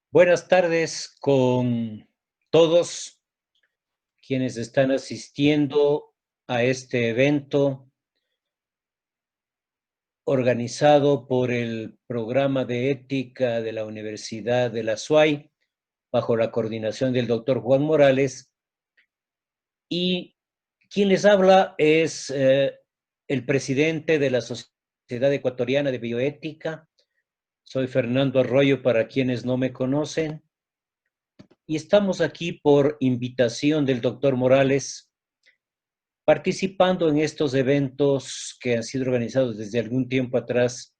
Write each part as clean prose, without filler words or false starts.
Buenas tardes con todos quienes están asistiendo a este evento organizado por el Programa de Ética de la Universidad de la SUAY, bajo la coordinación del doctor Juan Morales. Y quien les habla es el presidente de la Sociedad Ecuatoriana de Bioética. Soy Fernando Arroyo, para quienes no me conocen. Y estamos aquí por invitación del doctor Morales, participando en estos eventos que han sido organizados desde algún tiempo atrás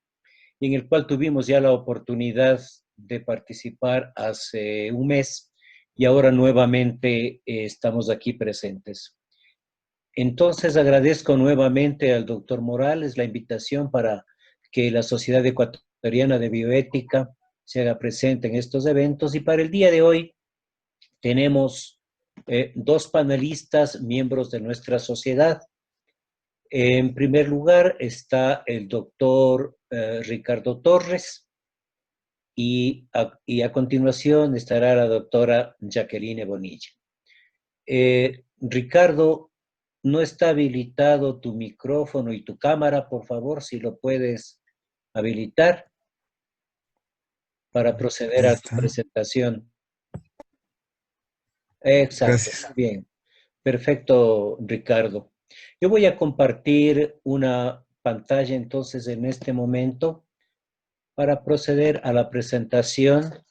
y en el cual tuvimos ya la oportunidad de participar hace un mes y ahora nuevamente estamos aquí presentes. Entonces agradezco nuevamente al doctor Morales la invitación para que la Sociedad Ecuatoriana de Bioética se haga presente en estos eventos, y para el día de hoy tenemos dos panelistas, miembros de nuestra sociedad. En primer lugar está el doctor Ricardo Torres, y a continuación estará la doctora Jacqueline Bonilla. Ricardo, no está habilitado tu micrófono y tu cámara, por favor, si lo puedes habilitar para proceder Ahí a tu está. presentación. Exacto, Gracias. muy bien. Perfecto, Ricardo. Yo voy a compartir una pantalla entonces en este momento para proceder a la presentación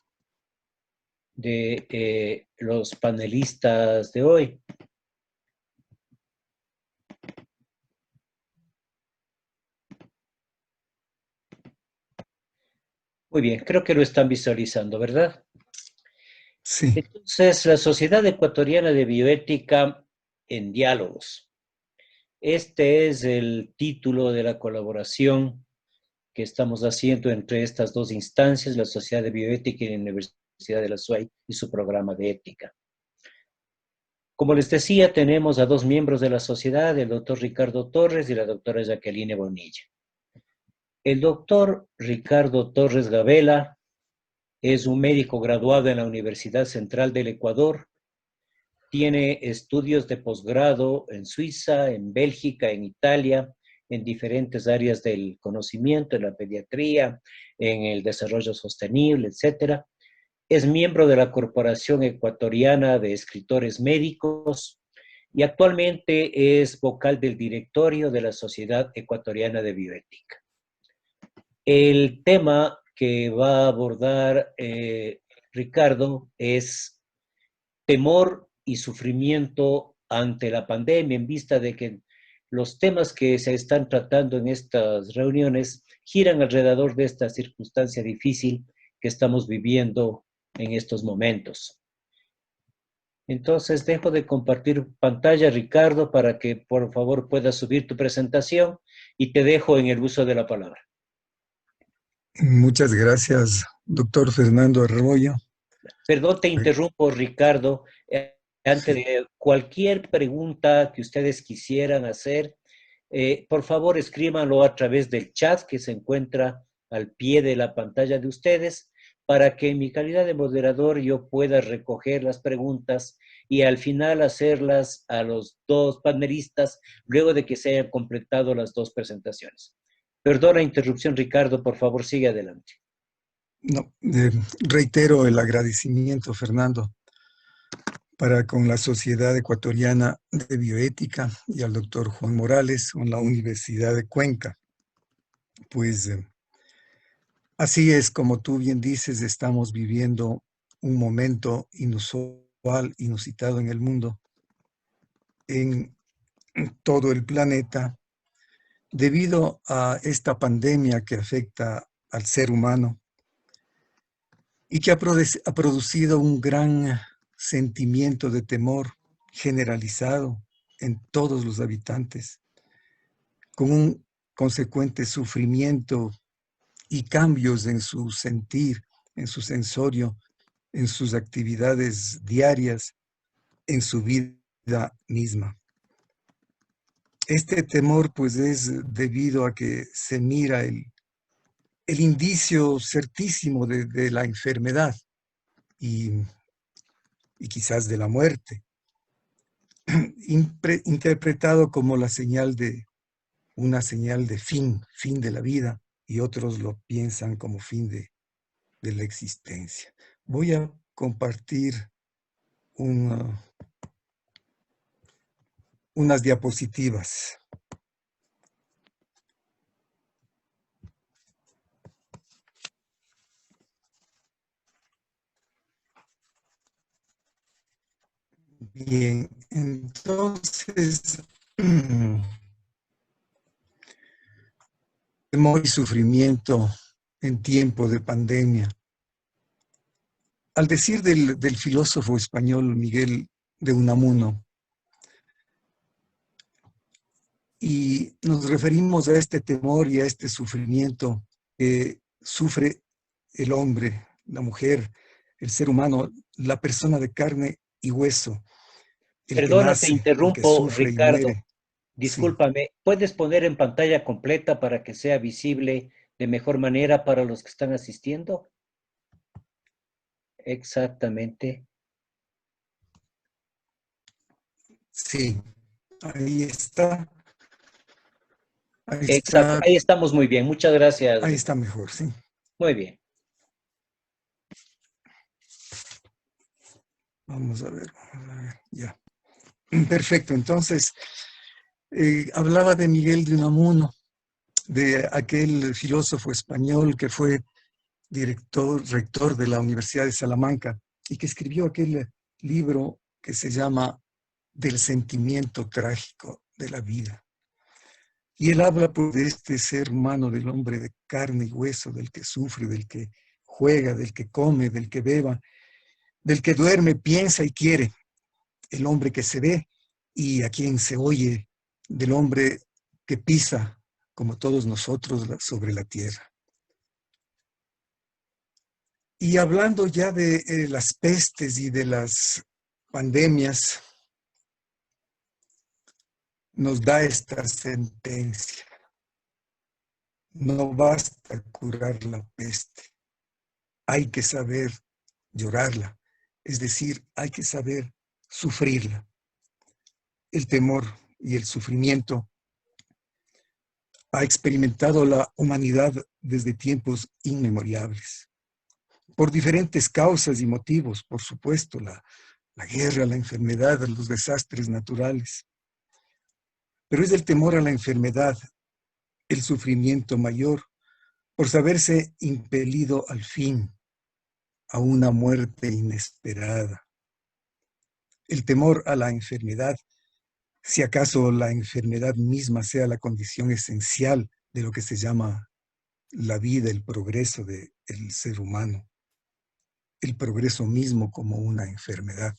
de los panelistas de hoy. Muy bien, creo que lo están visualizando, ¿verdad? Sí, Entonces, la Sociedad Ecuatoriana de Bioética en Diálogos. Este es el título de la colaboración que estamos haciendo entre estas dos instancias, la Sociedad de Bioética y la Universidad de la SUAY y su programa de ética. Como les decía, tenemos a dos miembros de la sociedad, el doctor Ricardo Torres y la doctora Jacqueline Bonilla. El doctor Ricardo Torres Gabela es un médico graduado en la Universidad Central del Ecuador. Tiene estudios de posgrado en Suiza, en Bélgica, en Italia, en diferentes áreas del conocimiento, en la pediatría, en el desarrollo sostenible, etcétera. Es miembro de la Corporación Ecuatoriana de Escritores Médicos y actualmente es vocal del directorio de la Sociedad Ecuatoriana de Bioética. El tema que va a abordar Ricardo es temor y sufrimiento ante la pandemia, en vista de que los temas que se están tratando en estas reuniones giran alrededor de esta circunstancia difícil que estamos viviendo en estos momentos. Entonces, dejo de compartir pantalla, Ricardo, para que por favor puedas subir tu presentación, y te dejo en el uso de la palabra. muchas gracias, doctor Fernando Arroyo. Perdón, te interrumpo, Ricardo. Antes Sí, de cualquier pregunta que ustedes quisieran hacer, por favor escríbanlo a través del chat que se encuentra al pie de la pantalla de ustedes, para que en mi calidad de moderador yo pueda recoger las preguntas y al final hacerlas a los dos panelistas luego de que se hayan completado las dos presentaciones. Perdona la interrupción, Ricardo, por favor sigue adelante. no, reitero el agradecimiento, Fernando, para con la Sociedad Ecuatoriana de Bioética y al doctor Juan Morales con la Universidad de Cuenca. Pues así es, como tú bien dices, estamos viviendo un momento inusual, inusitado en el mundo, en todo el planeta, debido a esta pandemia que afecta al ser humano y que ha producido un gran sentimiento de temor generalizado en todos los habitantes, con un consecuente sufrimiento y cambios en su sentir, en su sensorio, en sus actividades diarias, en su vida misma. Este temor pues es debido a que se mira el indicio certísimo de la enfermedad, y, y quizás de la muerte, interpretado como la señal de una señal de fin de la vida, y otros lo piensan como fin de la existencia. Voy a compartir unas diapositivas. Bien, entonces, temor y sufrimiento en tiempo de pandemia. Al decir del filósofo español Miguel de Unamuno, y nos referimos a este temor y a este sufrimiento que sufre el hombre, la mujer, el ser humano, la persona de carne y hueso, el que Perdona, te nace, el que interrumpo, sufre y Ricardo. muere. Sí, Discúlpame, ¿puedes poner en pantalla completa para que sea visible de mejor manera para los que están asistiendo? Exactamente. sí, ahí está, ahí Exacto. está, Ahí estamos muy bien. Muchas gracias, ahí está Ricardo. mejor, sí. Muy bien. Vamos a ver, ya. Perfecto, entonces, hablaba de Miguel de Unamuno, de aquel filósofo español que fue rector de la Universidad de Salamanca y que escribió aquel libro que se llama Del sentimiento trágico de la vida. Y él habla pues, de este ser humano, del hombre de carne y hueso, del que sufre, del que juega, del que come, del que beba, del que duerme, piensa y quiere, el hombre que se ve y a quien se oye, del hombre que pisa, como todos nosotros, sobre la tierra. Y hablando ya de las pestes y de las pandemias, nos da esta sentencia. No basta curar la peste, hay que saber llorarla, es decir, hay que saber sufrirla. El temor y el sufrimiento ha experimentado la humanidad desde tiempos inmemorables, por diferentes causas y motivos, por supuesto, la guerra, la enfermedad, los desastres naturales. Pero es el temor a la enfermedad, el sufrimiento mayor, por saberse impelido al fin a una muerte inesperada. El temor a la enfermedad, si acaso la enfermedad misma sea la condición esencial de lo que se llama la vida, el progreso del ser humano, el progreso mismo como una enfermedad.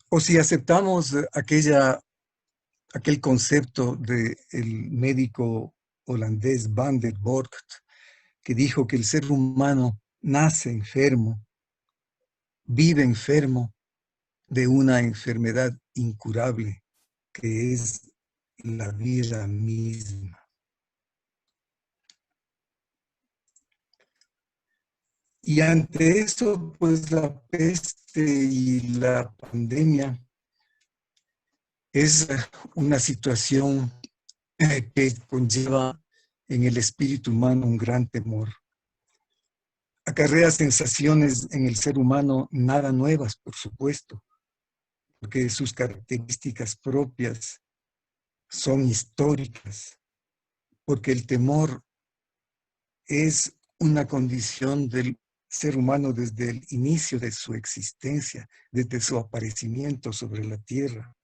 O si aceptamos aquel concepto del médico holandés Van der Borcht, que dijo que el ser humano nace enfermo, vive enfermo de una enfermedad incurable, que es la vida misma. Y ante eso, pues la peste y la pandemia es una situación que conlleva en el espíritu humano un gran temor. Acarrea sensaciones en el ser humano nada nuevas, por supuesto, porque sus características propias son históricas, porque el temor es una condición del ser humano desde el inicio de su existencia, desde su aparecimiento sobre la tierra.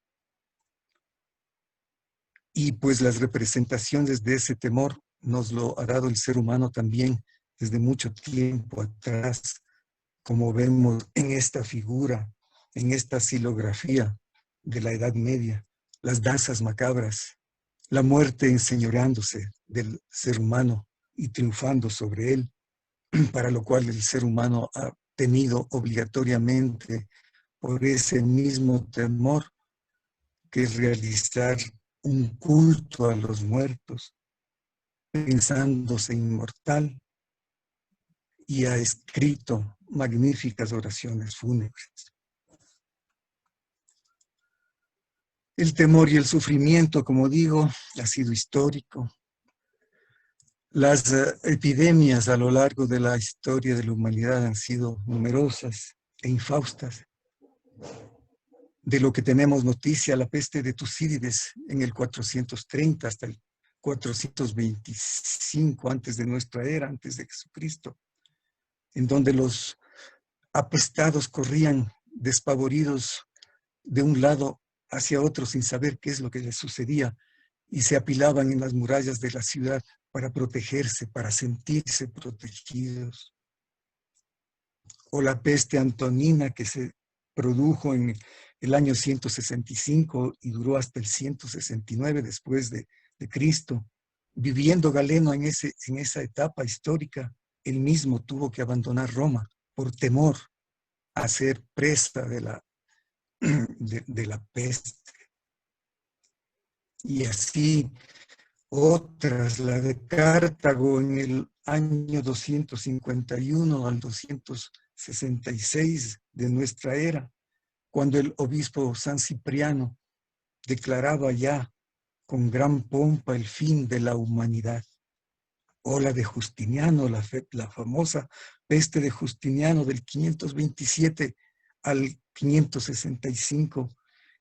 Y pues las representaciones de ese temor nos lo ha dado el ser humano también desde mucho tiempo atrás, como vemos en esta figura, en esta silografía de la Edad Media, las danzas macabras, la muerte enseñoreándose del ser humano y triunfando sobre él, para lo cual el ser humano ha tenido obligatoriamente, por ese mismo temor, que realizar un culto a los muertos, pensándose inmortal y ha escrito magníficas oraciones fúnebres. El temor y el sufrimiento, como digo, ha sido histórico. Las epidemias a lo largo de la historia de la humanidad han sido numerosas e infaustas. De lo que tenemos noticia, la peste de Tucídides en el 430 hasta el 425 antes de nuestra era, antes de Jesucristo, en donde los apestados corrían despavoridos de un lado hacia otro sin saber qué es lo que les sucedía y se apilaban en las murallas de la ciudad para protegerse, para sentirse protegidos. O la peste antonina que se produjo en el año 165 y duró hasta el 169 después de Cristo. Viviendo Galeno en esa etapa histórica, él mismo tuvo que abandonar Roma por temor a ser presa de la peste. Y así otras, la de Cartago en el año 251 al 266 de nuestra era, cuando el obispo San Cipriano declaraba ya con gran pompa el fin de la humanidad. O la de Justiniano, la famosa peste de Justiniano del 527 al 565,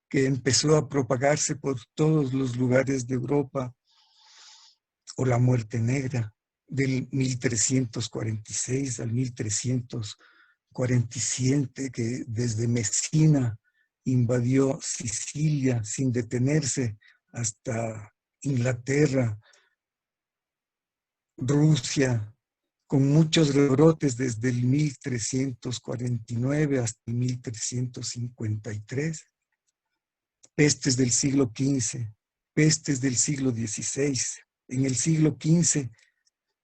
que empezó a propagarse por todos los lugares de Europa, o la muerte negra del 1346 al 1347, que desde Messina invadió Sicilia sin detenerse hasta Inglaterra, Rusia, con muchos rebrotes desde el 1349 hasta el 1353. Pestes del siglo XV, pestes del siglo XVI. En el siglo XV,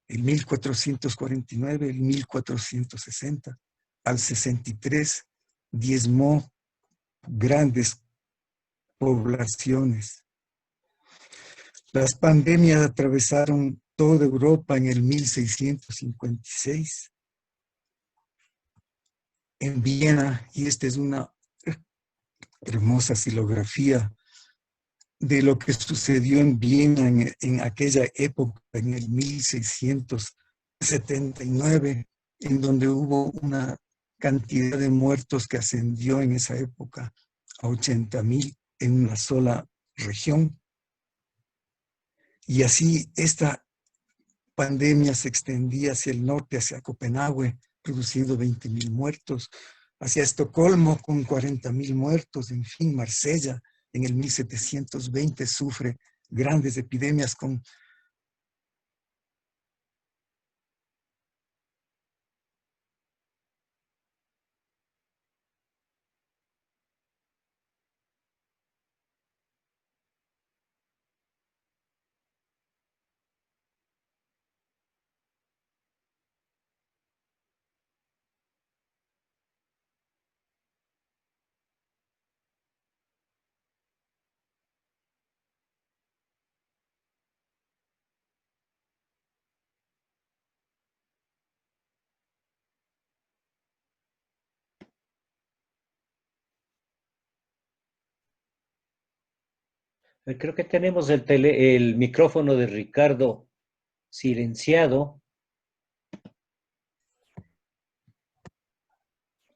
el 1449, el 1460, al 63, diezmó grandes poblaciones. Las pandemias atravesaron toda Europa en el 1656. En Viena, y esta es una hermosa silografía de lo que sucedió en Viena en aquella época, en el 1679, en donde hubo una cantidad de muertos que ascendió en esa época a 80,000 en una sola región. Y así esta pandemia se extendía hacia el norte, hacia Copenhague, produciendo 20,000 muertos, hacia Estocolmo con 40,000 muertos, en fin, Marsella en el 1720 sufre grandes epidemias con Creo que tenemos el micrófono de Ricardo silenciado.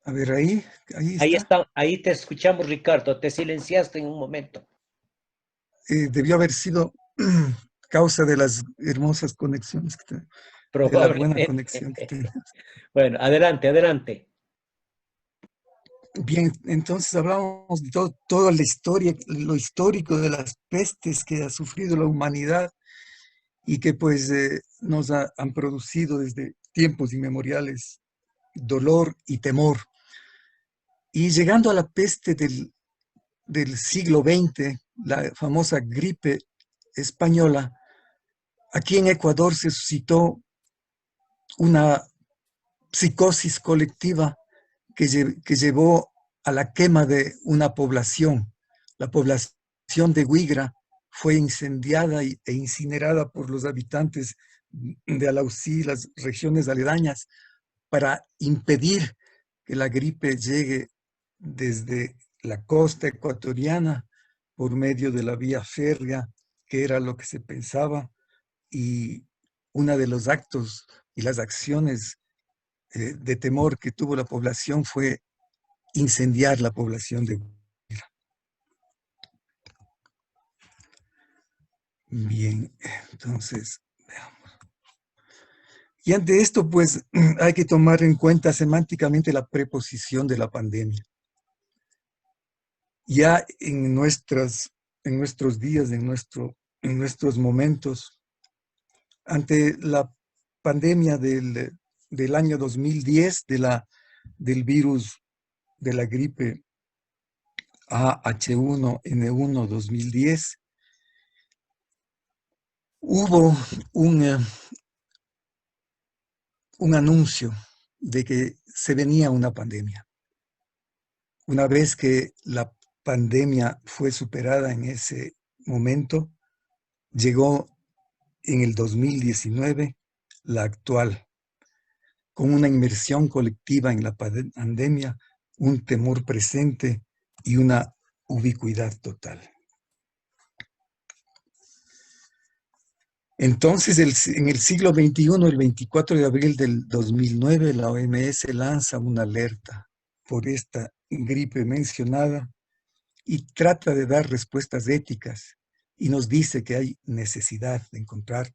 A ver, ahí Ahí está. está, ahí te escuchamos, Ricardo. Te silenciaste en un momento. Debió haber sido causa de las hermosas conexiones, de la buena Probablemente. conexión que tenemos. Bueno, adelante, adelante. Bien, entonces hablamos de toda la historia, lo histórico de las pestes que ha sufrido la humanidad y que pues nos han producido desde tiempos inmemoriales dolor y temor. Y llegando a la peste del siglo XX, la famosa gripe española, aquí en Ecuador se suscitó una psicosis colectiva que llevó a la quema de una población. La población de Huigra fue incendiada e incinerada por los habitantes de Alausí, las regiones aledañas, para impedir que la gripe llegue desde la costa ecuatoriana por medio de la vía férrea, que era lo que se pensaba, y uno de los actos y las acciones de temor que tuvo la población fue incendiar la población de Huila. Bien, entonces, veamos. Y ante esto, pues, hay que tomar en cuenta semánticamente la preposición de la pandemia. Ya en nuestros días, en nuestros momentos, ante la pandemia del año 2010, del virus de la gripe AH1N1 2010, hubo un, un anuncio de que se venía una pandemia. Una vez que la pandemia fue superada en ese momento, llegó en el 2019 la actual, con una inmersión colectiva en la pandemia, un temor presente y una ubicuidad total. Entonces, en el siglo XXI, el 24 de abril del 2009, la OMS lanza una alerta por esta gripe mencionada y trata de dar respuestas éticas y nos dice que hay necesidad de encontrar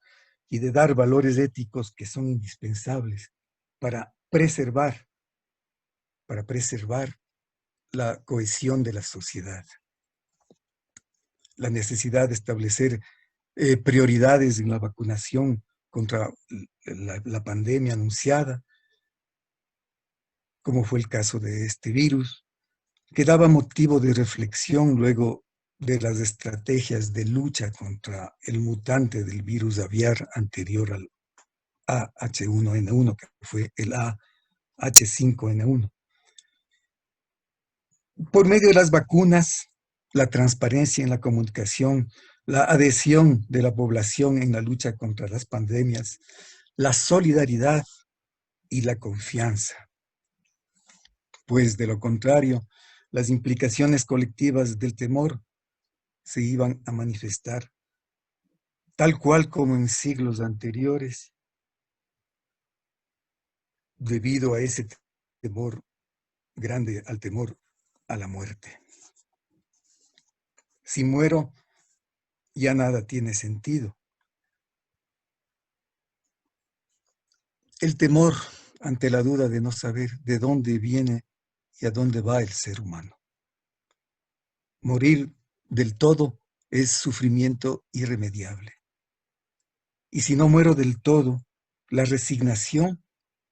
y de dar valores éticos que son indispensables para preservar la cohesión de la sociedad. La necesidad de establecer prioridades en la vacunación contra la pandemia anunciada, como fue el caso de este virus, que daba motivo de reflexión luego de las estrategias de lucha contra el mutante del virus aviar anterior al AH1N1, que fue el AH5N1. Por medio de las vacunas, la transparencia en la comunicación, la adhesión de la población en la lucha contra las pandemias, la solidaridad y la confianza. Pues de lo contrario, las implicaciones colectivas del temor se iban a manifestar tal cual como en siglos anteriores, debido a ese temor grande, al temor a la muerte. Si muero, ya nada tiene sentido. El temor ante la duda de no saber de dónde viene y a dónde va el ser humano. Morir del todo es sufrimiento irremediable. Y si no muero del todo, la resignación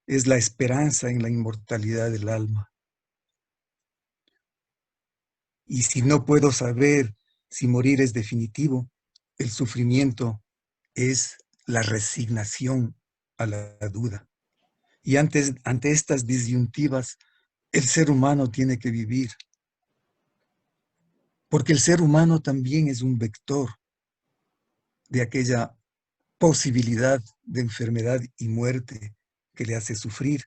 es la esperanza en la inmortalidad del alma. Y si no puedo saber si morir es definitivo, el sufrimiento es la resignación a la duda. Y ante estas disyuntivas, el ser humano tiene que vivir, porque el ser humano también es un vector de aquella posibilidad de enfermedad y muerte que le hace sufrir,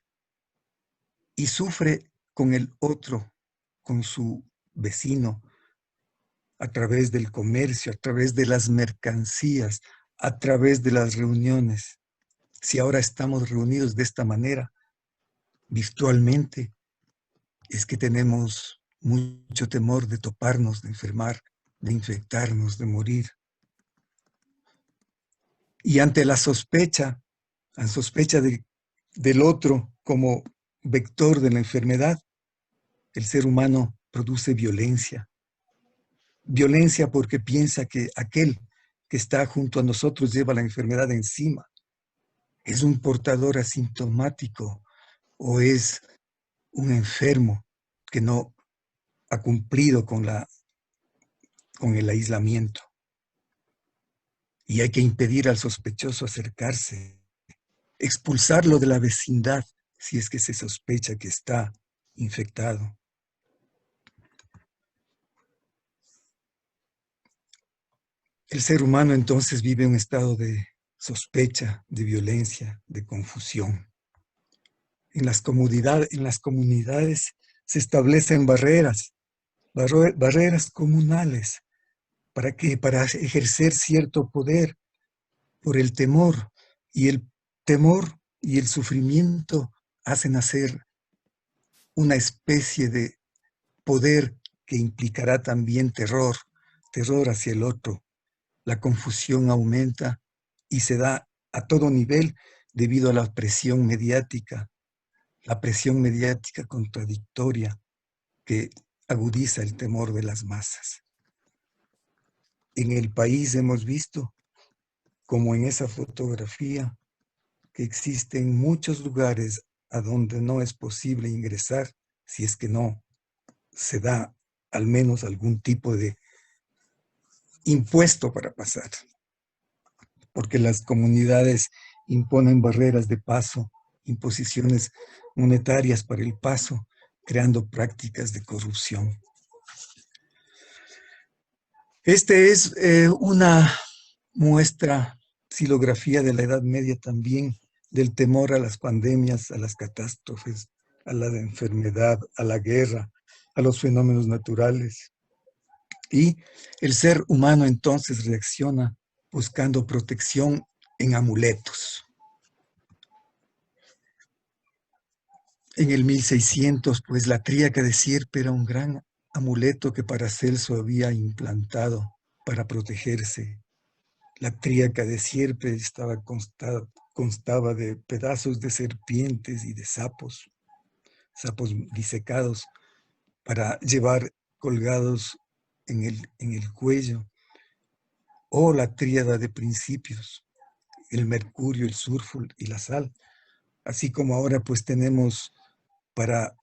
y sufre con el otro, con su vecino, a través del comercio, a través de las mercancías, a través de las reuniones. Si ahora estamos reunidos de esta manera, virtualmente, es que tenemos mucho temor de toparnos, de enfermar, de infectarnos, de morir. Y ante la sospecha del otro como vector de la enfermedad, el ser humano produce violencia. Violencia porque piensa que aquel que está junto a nosotros lleva la enfermedad encima. ¿Es un portador asintomático o es un enfermo que no ha cumplido con el aislamiento? Y hay que impedir al sospechoso acercarse, expulsarlo de la vecindad si es que se sospecha que está infectado. El ser humano entonces vive un estado de sospecha, de violencia, de confusión. En las comunidades se establecen barreras comunales. ¿Para qué? Para ejercer cierto poder por el temor. Y el temor y el sufrimiento hacen nacer una especie de poder que implicará también terror hacia el otro. La confusión aumenta y se da a todo nivel debido a la presión mediática contradictoria que agudiza el temor de las masas. En el país hemos visto, como en esa fotografía, que existen muchos lugares a donde no es posible ingresar si es que no se da al menos algún tipo de impuesto para pasar, porque las comunidades imponen barreras de paso, imposiciones monetarias para el paso, creando prácticas de corrupción. Este es una muestra, xilografía de la Edad Media también, del temor a las pandemias, a las catástrofes, a la enfermedad, a la guerra, a los fenómenos naturales. Y el ser humano entonces reacciona buscando protección en amuletos. En el 1600, pues la tríaca de Sierpe era un gran amuleto que Paracelso había implantado para protegerse. La tríaca de Sierpe constaba de pedazos de serpientes y de sapos disecados para llevar colgados en el cuello, o la tríada de principios, el mercurio, el sulfuro y la sal, así como ahora pues tenemos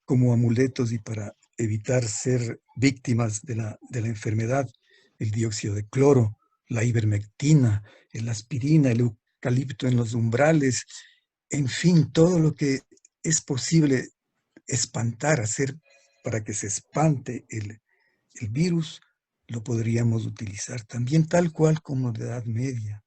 como amuletos y para evitar ser víctimas de la enfermedad, el dióxido de cloro, la ivermectina, la aspirina, el eucalipto en los umbrales, en fin, todo lo que es posible espantar, hacer para que se espante el virus, lo podríamos utilizar también tal cual como la Edad Media.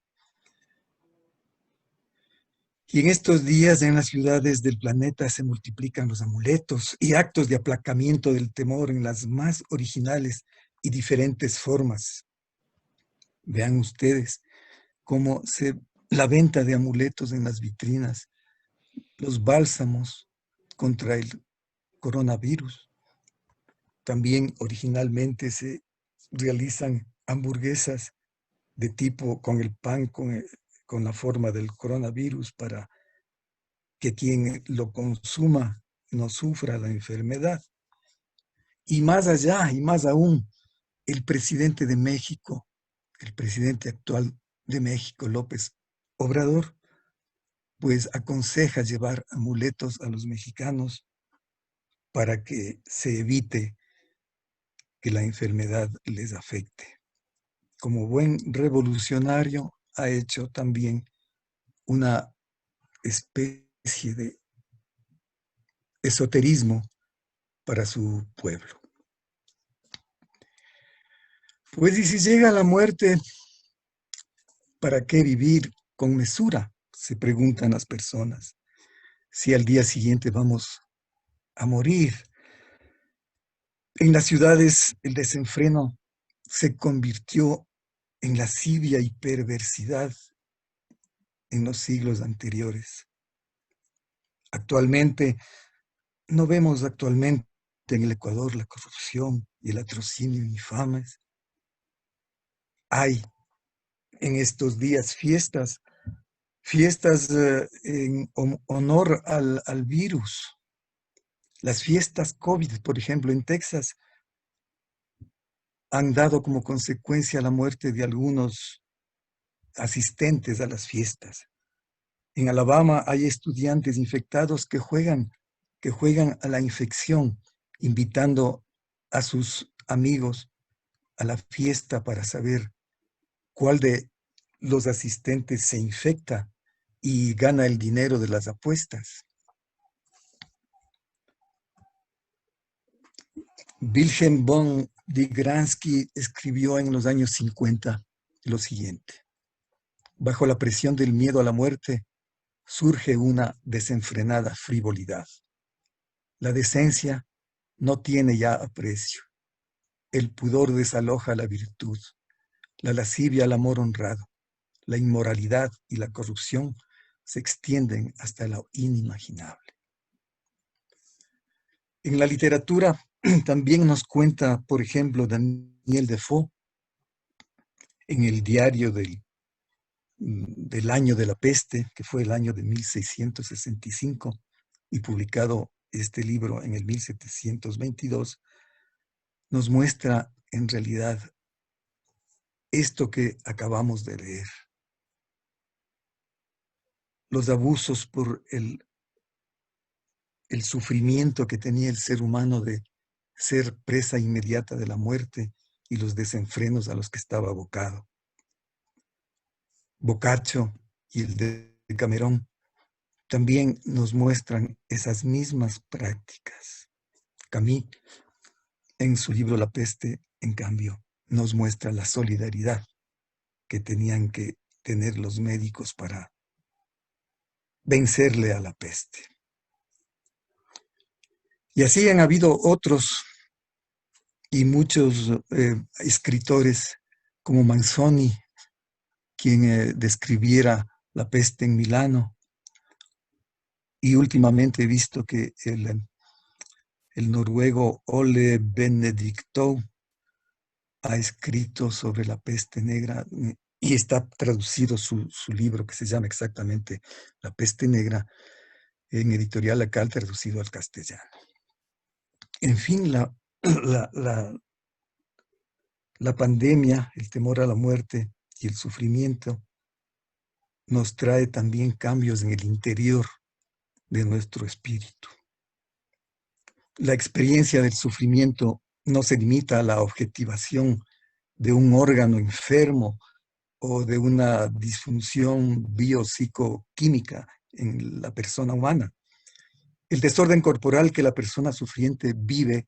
Y en estos días en las ciudades del planeta se multiplican los amuletos y actos de aplacamiento del temor en las más originales y diferentes formas. Vean ustedes cómo la venta de amuletos en las vitrinas, los bálsamos contra el coronavirus. También originalmente se realizan hamburguesas de tipo con el pan, con la forma del coronavirus para que quien lo consuma no sufra la enfermedad. Y más allá, y más aún, el presidente de México, el presidente actual de México, López Obrador, pues aconseja llevar amuletos a los mexicanos para que se evite que la enfermedad les afecte. Como buen revolucionario, ha hecho también una especie de esoterismo para su pueblo. Pues y si llega la muerte, ¿para qué vivir con mesura? Se preguntan las personas. Si al día siguiente vamos a morir. En las ciudades el desenfreno se convirtió en lascivia y perversidad en los siglos anteriores. No vemos actualmente en el Ecuador la corrupción y el latrocinio infames. Hay en estos días fiestas en honor al virus. Las fiestas COVID, por ejemplo, en Texas, han dado como consecuencia la muerte de algunos asistentes a las fiestas. En Alabama hay estudiantes infectados que juegan a la infección, invitando a sus amigos a la fiesta para saber cuál de los asistentes se infecta y gana el dinero de las apuestas. Wilhelm von Dygranski escribió en los años 50 lo siguiente: bajo la presión del miedo a la muerte, surge una desenfrenada frivolidad. La decencia no tiene ya aprecio. El pudor desaloja la virtud, la lascivia al amor honrado, la inmoralidad y la corrupción se extienden hasta lo inimaginable. En la literatura también nos cuenta, por ejemplo, Daniel Defoe, en el diario del año de la peste, que fue el año de 1665, y publicado este libro en el 1722, nos muestra en realidad esto que acabamos de leer. Los abusos por el sufrimiento que tenía el ser humano de ser presa inmediata de la muerte y los desenfrenos a los que estaba abocado. Boccaccio y el de Camerón también nos muestran esas mismas prácticas. Camus, en su libro La peste, en cambio, nos muestra la solidaridad que tenían que tener los médicos para vencerle a la peste. Y así han habido otros y muchos escritores como Manzoni, quien describiera la peste en Milano. Y últimamente he visto que el noruego Ole Benedictou ha escrito sobre la peste negra y está traducido su libro que se llama exactamente La peste negra en Editorial Acal, traducido al castellano. En fin, la pandemia, el temor a la muerte y el sufrimiento nos trae también cambios en el interior de nuestro espíritu. La experiencia del sufrimiento no se limita a la objetivación de un órgano enfermo o de una disfunción biopsicoquímica en la persona humana. El desorden corporal que la persona sufriente vive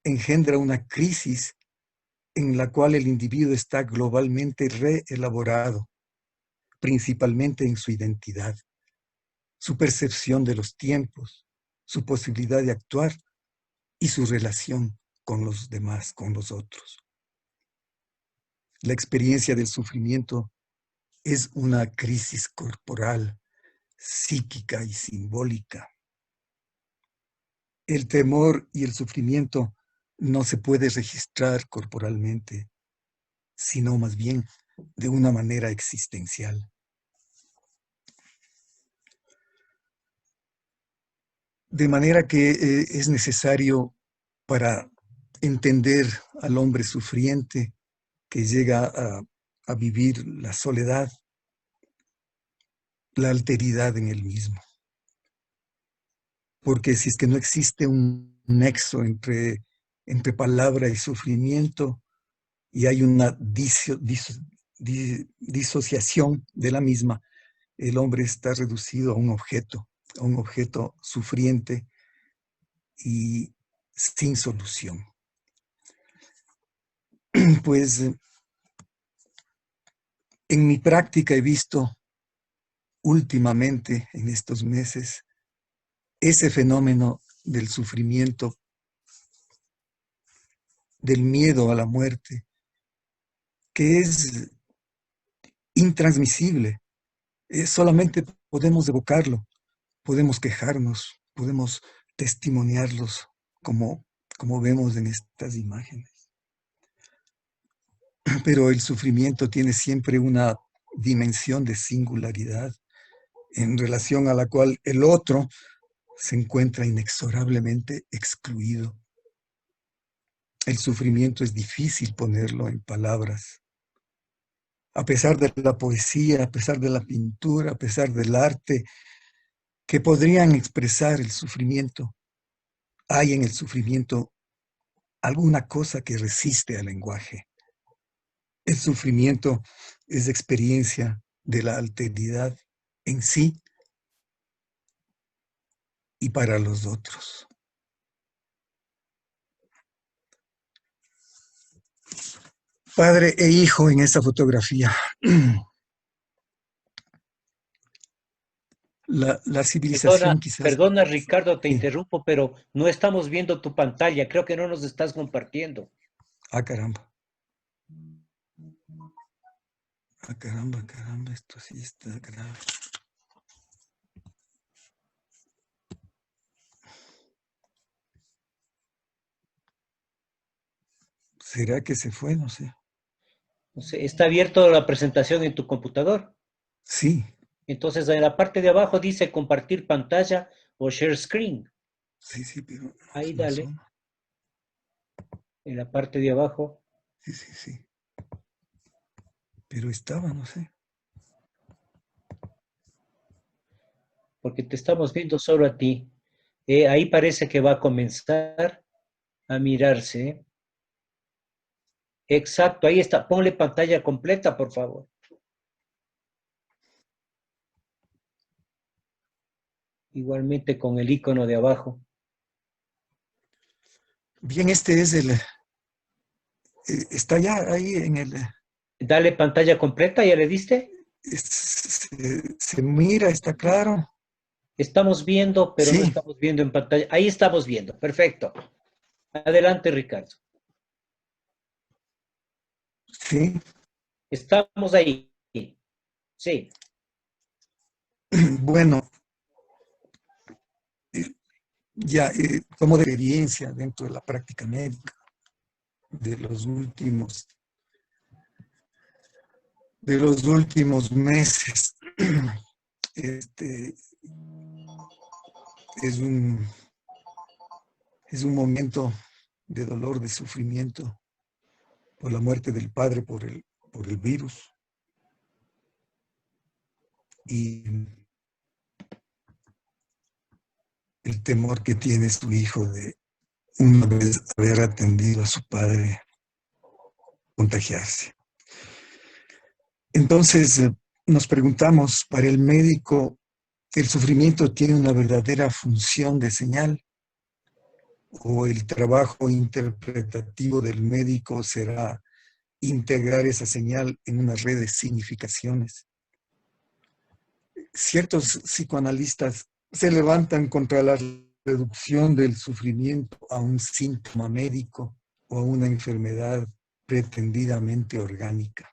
engendra una crisis en la cual el individuo está globalmente reelaborado, principalmente en su identidad, su percepción de los tiempos, su posibilidad de actuar y su relación con los demás, con los otros. La experiencia del sufrimiento es una crisis corporal, psíquica y simbólica. El temor y el sufrimiento no se puede registrar corporalmente, sino más bien de una manera existencial. De manera que es necesario para entender al hombre sufriente que llega a vivir la soledad, la alteridad en él mismo. Porque si es que no existe un nexo entre palabra y sufrimiento y hay una disociación de la misma, el hombre está reducido a un objeto sufriente y sin solución. Pues en mi práctica he visto últimamente, en estos meses, ese fenómeno del sufrimiento, del miedo a la muerte, que es intransmisible. Solamente podemos evocarlo, podemos quejarnos, podemos testimoniarlos como vemos en estas imágenes. Pero el sufrimiento tiene siempre una dimensión de singularidad en relación a la cual el otro se encuentra inexorablemente excluido. El sufrimiento es difícil ponerlo en palabras. A pesar de la poesía, a pesar de la pintura, a pesar del arte, que podrían expresar el sufrimiento, hay en el sufrimiento alguna cosa que resiste al lenguaje. El sufrimiento es experiencia de la alteridad en sí y para los otros. Padre e hijo en esta fotografía. La Perdona, civilización quizás, perdona Ricardo, te sí. interrumpo, pero no estamos viendo tu pantalla. Creo que no nos estás compartiendo. Ah, caramba. Ah, caramba, caramba, esto sí está grave. ¿Será que se fue? No sé. No sé, está abierto la presentación en tu computador. Sí, Entonces, en la parte de abajo dice compartir pantalla o share screen. sí, sí, pero Ahí no dale, son. en la parte de abajo, Sí, sí, sí. Pero estaba, no sé. porque te estamos viendo solo a ti. Ahí parece que va a comenzar a mirarse. Exacto, ahí está. Ponle pantalla completa, por favor. Igualmente con el icono de abajo. Bien, este es el, está ya ahí en el, Dale pantalla completa, ¿ya le diste? se mira, está claro. Estamos viendo, pero no Sí, estamos viendo en pantalla. Ahí estamos viendo. Perfecto. Adelante, Ricardo. sí. Estamos ahí. Sí. Bueno, ya tomo de experiencia dentro de la práctica médica de los últimos meses. Este es es un momento de dolor, de sufrimiento por la muerte del padre por el virus. Y el temor que tiene su hijo de una vez haber atendido a su padre contagiarse. Entonces nos preguntamos, para el médico, ¿el sufrimiento tiene una verdadera función de señal? ¿O el trabajo interpretativo del médico será integrar esa señal en una red de significaciones? Ciertos psicoanalistas se levantan contra la reducción del sufrimiento a un síntoma médico o a una enfermedad pretendidamente orgánica.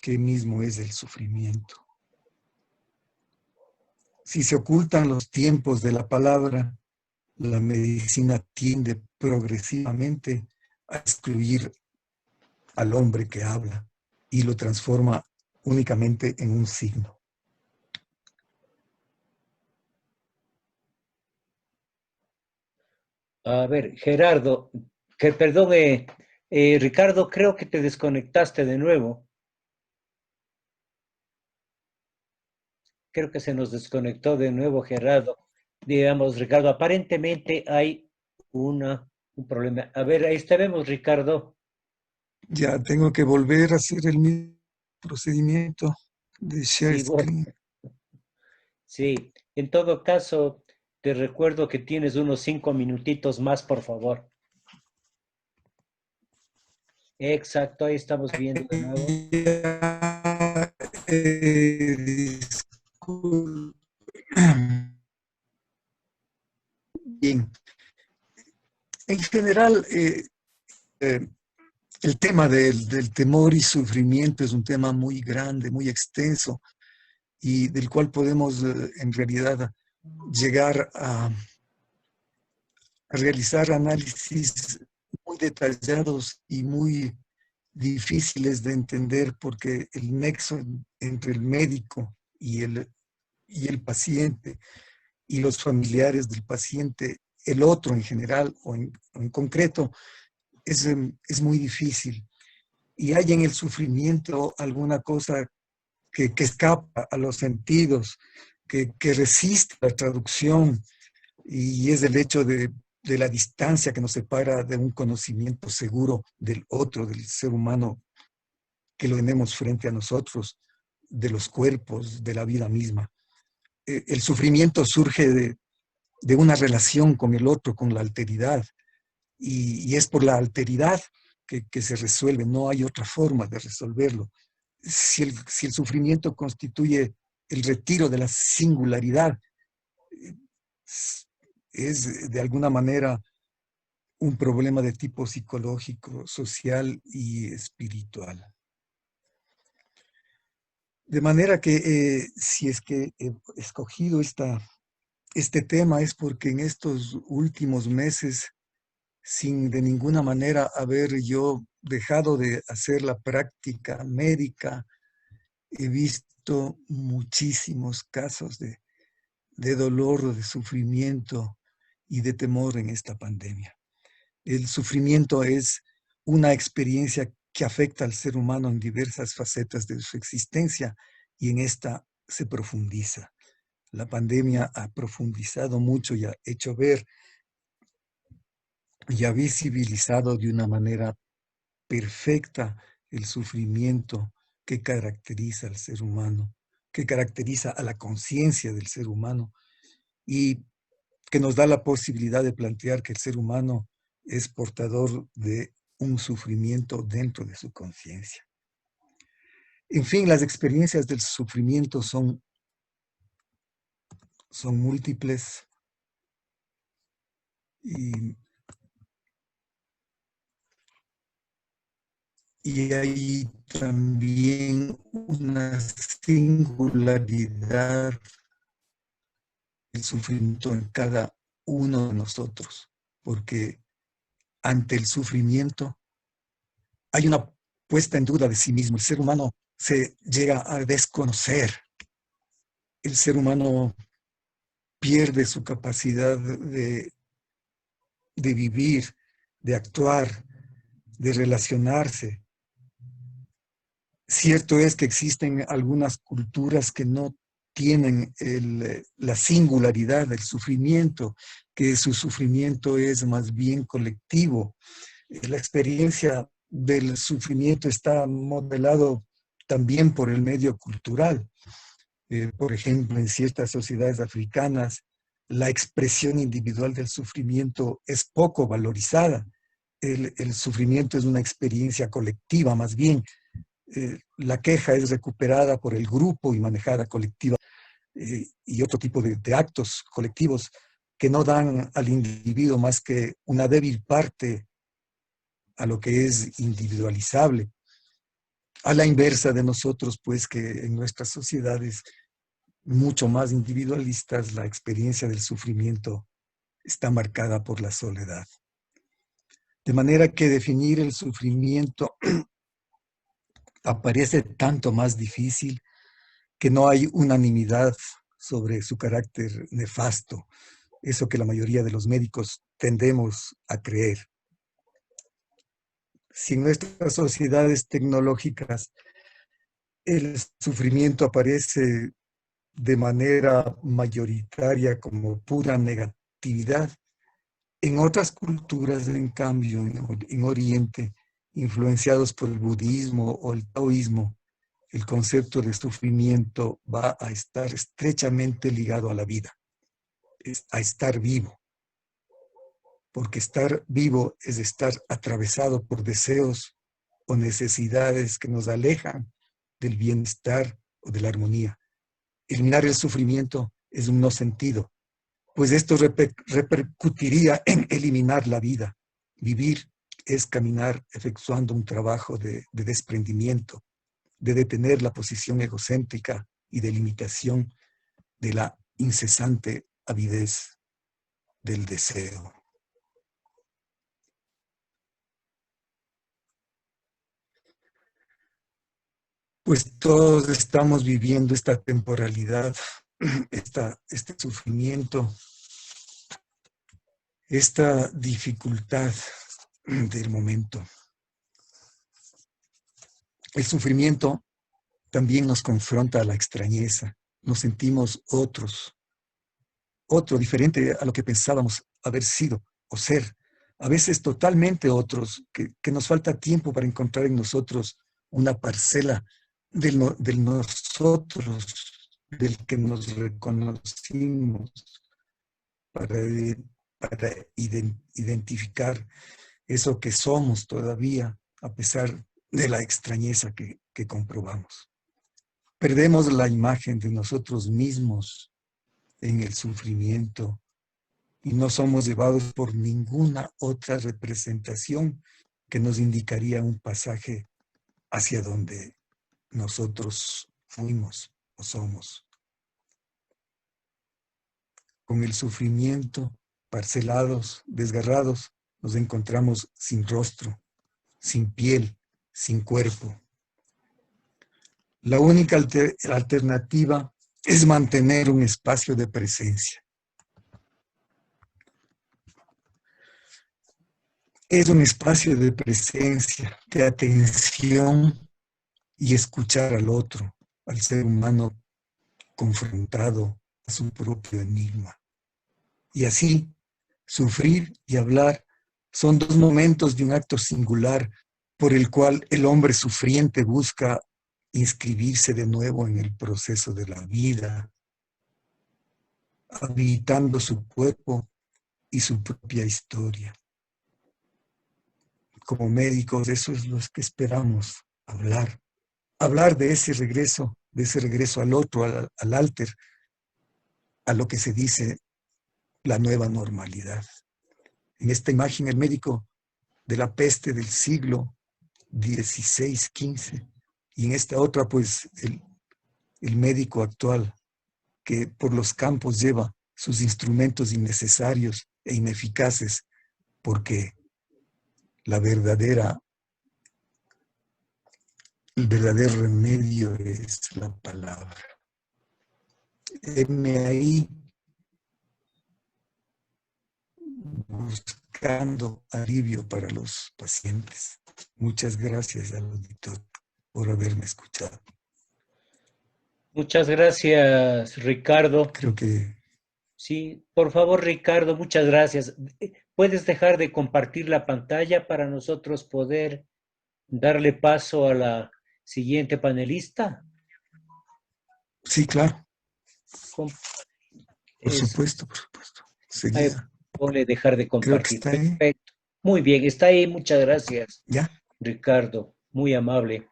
¿Qué mismo es el sufrimiento? Si se ocultan los tiempos de la palabra, la medicina tiende progresivamente a excluir al hombre que habla y lo transforma únicamente en un signo. A ver, Gerardo, que perdón, Ricardo, creo que te desconectaste de nuevo. Creo que se nos desconectó de nuevo, Gerardo. Digamos, Ricardo, aparentemente hay un problema. A ver, ahí está, vemos, Ricardo. Ya tengo que volver a hacer el mismo procedimiento de share Sí, bueno, screen. sí. En todo caso, te recuerdo que tienes unos 5 minutitos más, por favor. Exacto, ahí estamos viendo de nuevo. Ya, disculpe. Bien, en general, eh, el tema del temor y sufrimiento es un tema muy grande, muy extenso y del cual podemos en realidad llegar a realizar análisis muy detallados y muy difíciles de entender porque el nexo entre el médico y el paciente y los familiares del paciente, el otro en general o en concreto, es muy difícil. Y hay en el sufrimiento alguna cosa que escapa a los sentidos, que resiste la traducción, y es el hecho de la distancia que nos separa de un conocimiento seguro del otro, del ser humano que lo tenemos frente a nosotros, de los cuerpos, de la vida misma. El sufrimiento surge de una relación con el otro, con la alteridad, y es por la alteridad que se resuelve, no hay otra forma de resolverlo. Si el sufrimiento constituye el retiro de la singularidad es de alguna manera un problema de tipo psicológico, social y espiritual. De manera que si es que he escogido este tema es porque en estos últimos meses, sin de ninguna manera haber yo dejado de hacer la práctica médica, he visto muchísimos casos de dolor, de sufrimiento y de temor en esta pandemia. El sufrimiento es una experiencia que afecta al ser humano en diversas facetas de su existencia y en esta se profundiza. La pandemia ha profundizado mucho y ha hecho ver y ha visibilizado de una manera perfecta el sufrimiento que caracteriza al ser humano, que caracteriza a la conciencia del ser humano y que nos da la posibilidad de plantear que el ser humano es portador de un sufrimiento dentro de su conciencia. En fin, las experiencias del sufrimiento son múltiples y hay también una singularidad del sufrimiento en cada uno de nosotros, porque ante el sufrimiento hay una puesta en duda de sí mismo. El ser humano se llega a desconocer. El ser humano pierde su capacidad de vivir, de actuar, de relacionarse. Cierto es que existen algunas culturas que no tienen la singularidad del sufrimiento, que su sufrimiento es más bien colectivo. La experiencia del sufrimiento está modelado también por el medio cultural. Por ejemplo, en ciertas sociedades africanas, la expresión individual del sufrimiento es poco valorizada. El sufrimiento es una experiencia colectiva, más bien. La queja es recuperada por el grupo y manejada colectiva, y otro tipo de actos colectivos que no dan al individuo más que una débil parte a lo que es individualizable. A la inversa de nosotros, pues que en nuestras sociedades mucho más individualistas, la experiencia del sufrimiento está marcada por la soledad. De manera que definir el sufrimiento aparece tanto más difícil que no hay unanimidad sobre su carácter nefasto, eso que la mayoría de los médicos tendemos a creer. Si en nuestras sociedades tecnológicas el sufrimiento aparece de manera mayoritaria como pura negatividad, en otras culturas, en cambio, en Oriente, influenciados por el budismo o el taoísmo, el concepto de sufrimiento va a estar estrechamente ligado a la vida, a estar vivo. Porque estar vivo es estar atravesado por deseos o necesidades que nos alejan del bienestar o de la armonía. Eliminar el sufrimiento es un no sentido, pues esto repercutiría en eliminar la vida. Vivir es caminar efectuando un trabajo de desprendimiento, de detener la posición egocéntrica y de limitación de la incesante avidez del deseo. Pues todos estamos viviendo esta temporalidad, este sufrimiento, esta dificultad del momento. El sufrimiento también nos confronta a la extrañeza. Nos sentimos otro diferente a lo que pensábamos haber sido o ser. A veces totalmente otros, que nos falta tiempo para encontrar en nosotros una parcela del nosotros, del que nos reconocimos para identificar eso que somos todavía, a pesar de la extrañeza que comprobamos. perdemos la imagen de nosotros mismos en el sufrimiento y no somos llevados por ninguna otra representación que nos indicaría un pasaje hacia donde nosotros fuimos o somos. Con el sufrimiento, parcelados, desgarrados, nos encontramos sin rostro, sin piel, sin cuerpo. La única alternativa es mantener un espacio de presencia. Es un espacio de presencia, de atención y escuchar al otro, al ser humano confrontado a su propio enigma. Y así, sufrir y hablar son dos momentos de un acto singular por el cual el hombre sufriente busca inscribirse de nuevo en el proceso de la vida, habitando su cuerpo y su propia historia. Como médicos, eso es lo que esperamos, hablar de ese regreso al otro, al alter, a lo que se dice la nueva normalidad. En esta imagen, el médico de la peste del siglo XVI, XV, y en esta otra, pues, el médico actual, que por los campos lleva sus instrumentos innecesarios e ineficaces, porque el verdadero remedio es la palabra. Heme ahí buscando alivio para los pacientes. Muchas gracias al auditor por haberme escuchado. Muchas gracias, Ricardo. Creo que... Sí, por favor, Ricardo, muchas gracias. ¿Puedes dejar de compartir la pantalla para nosotros poder darle paso a la siguiente panelista? Sí, claro. Por Es, supuesto. Seguida. ponle dejar de Creo que compartir. está ahí. Perfecto. Muy bien, está ahí. Muchas gracias, ¿Ya? Ricardo. Muy amable.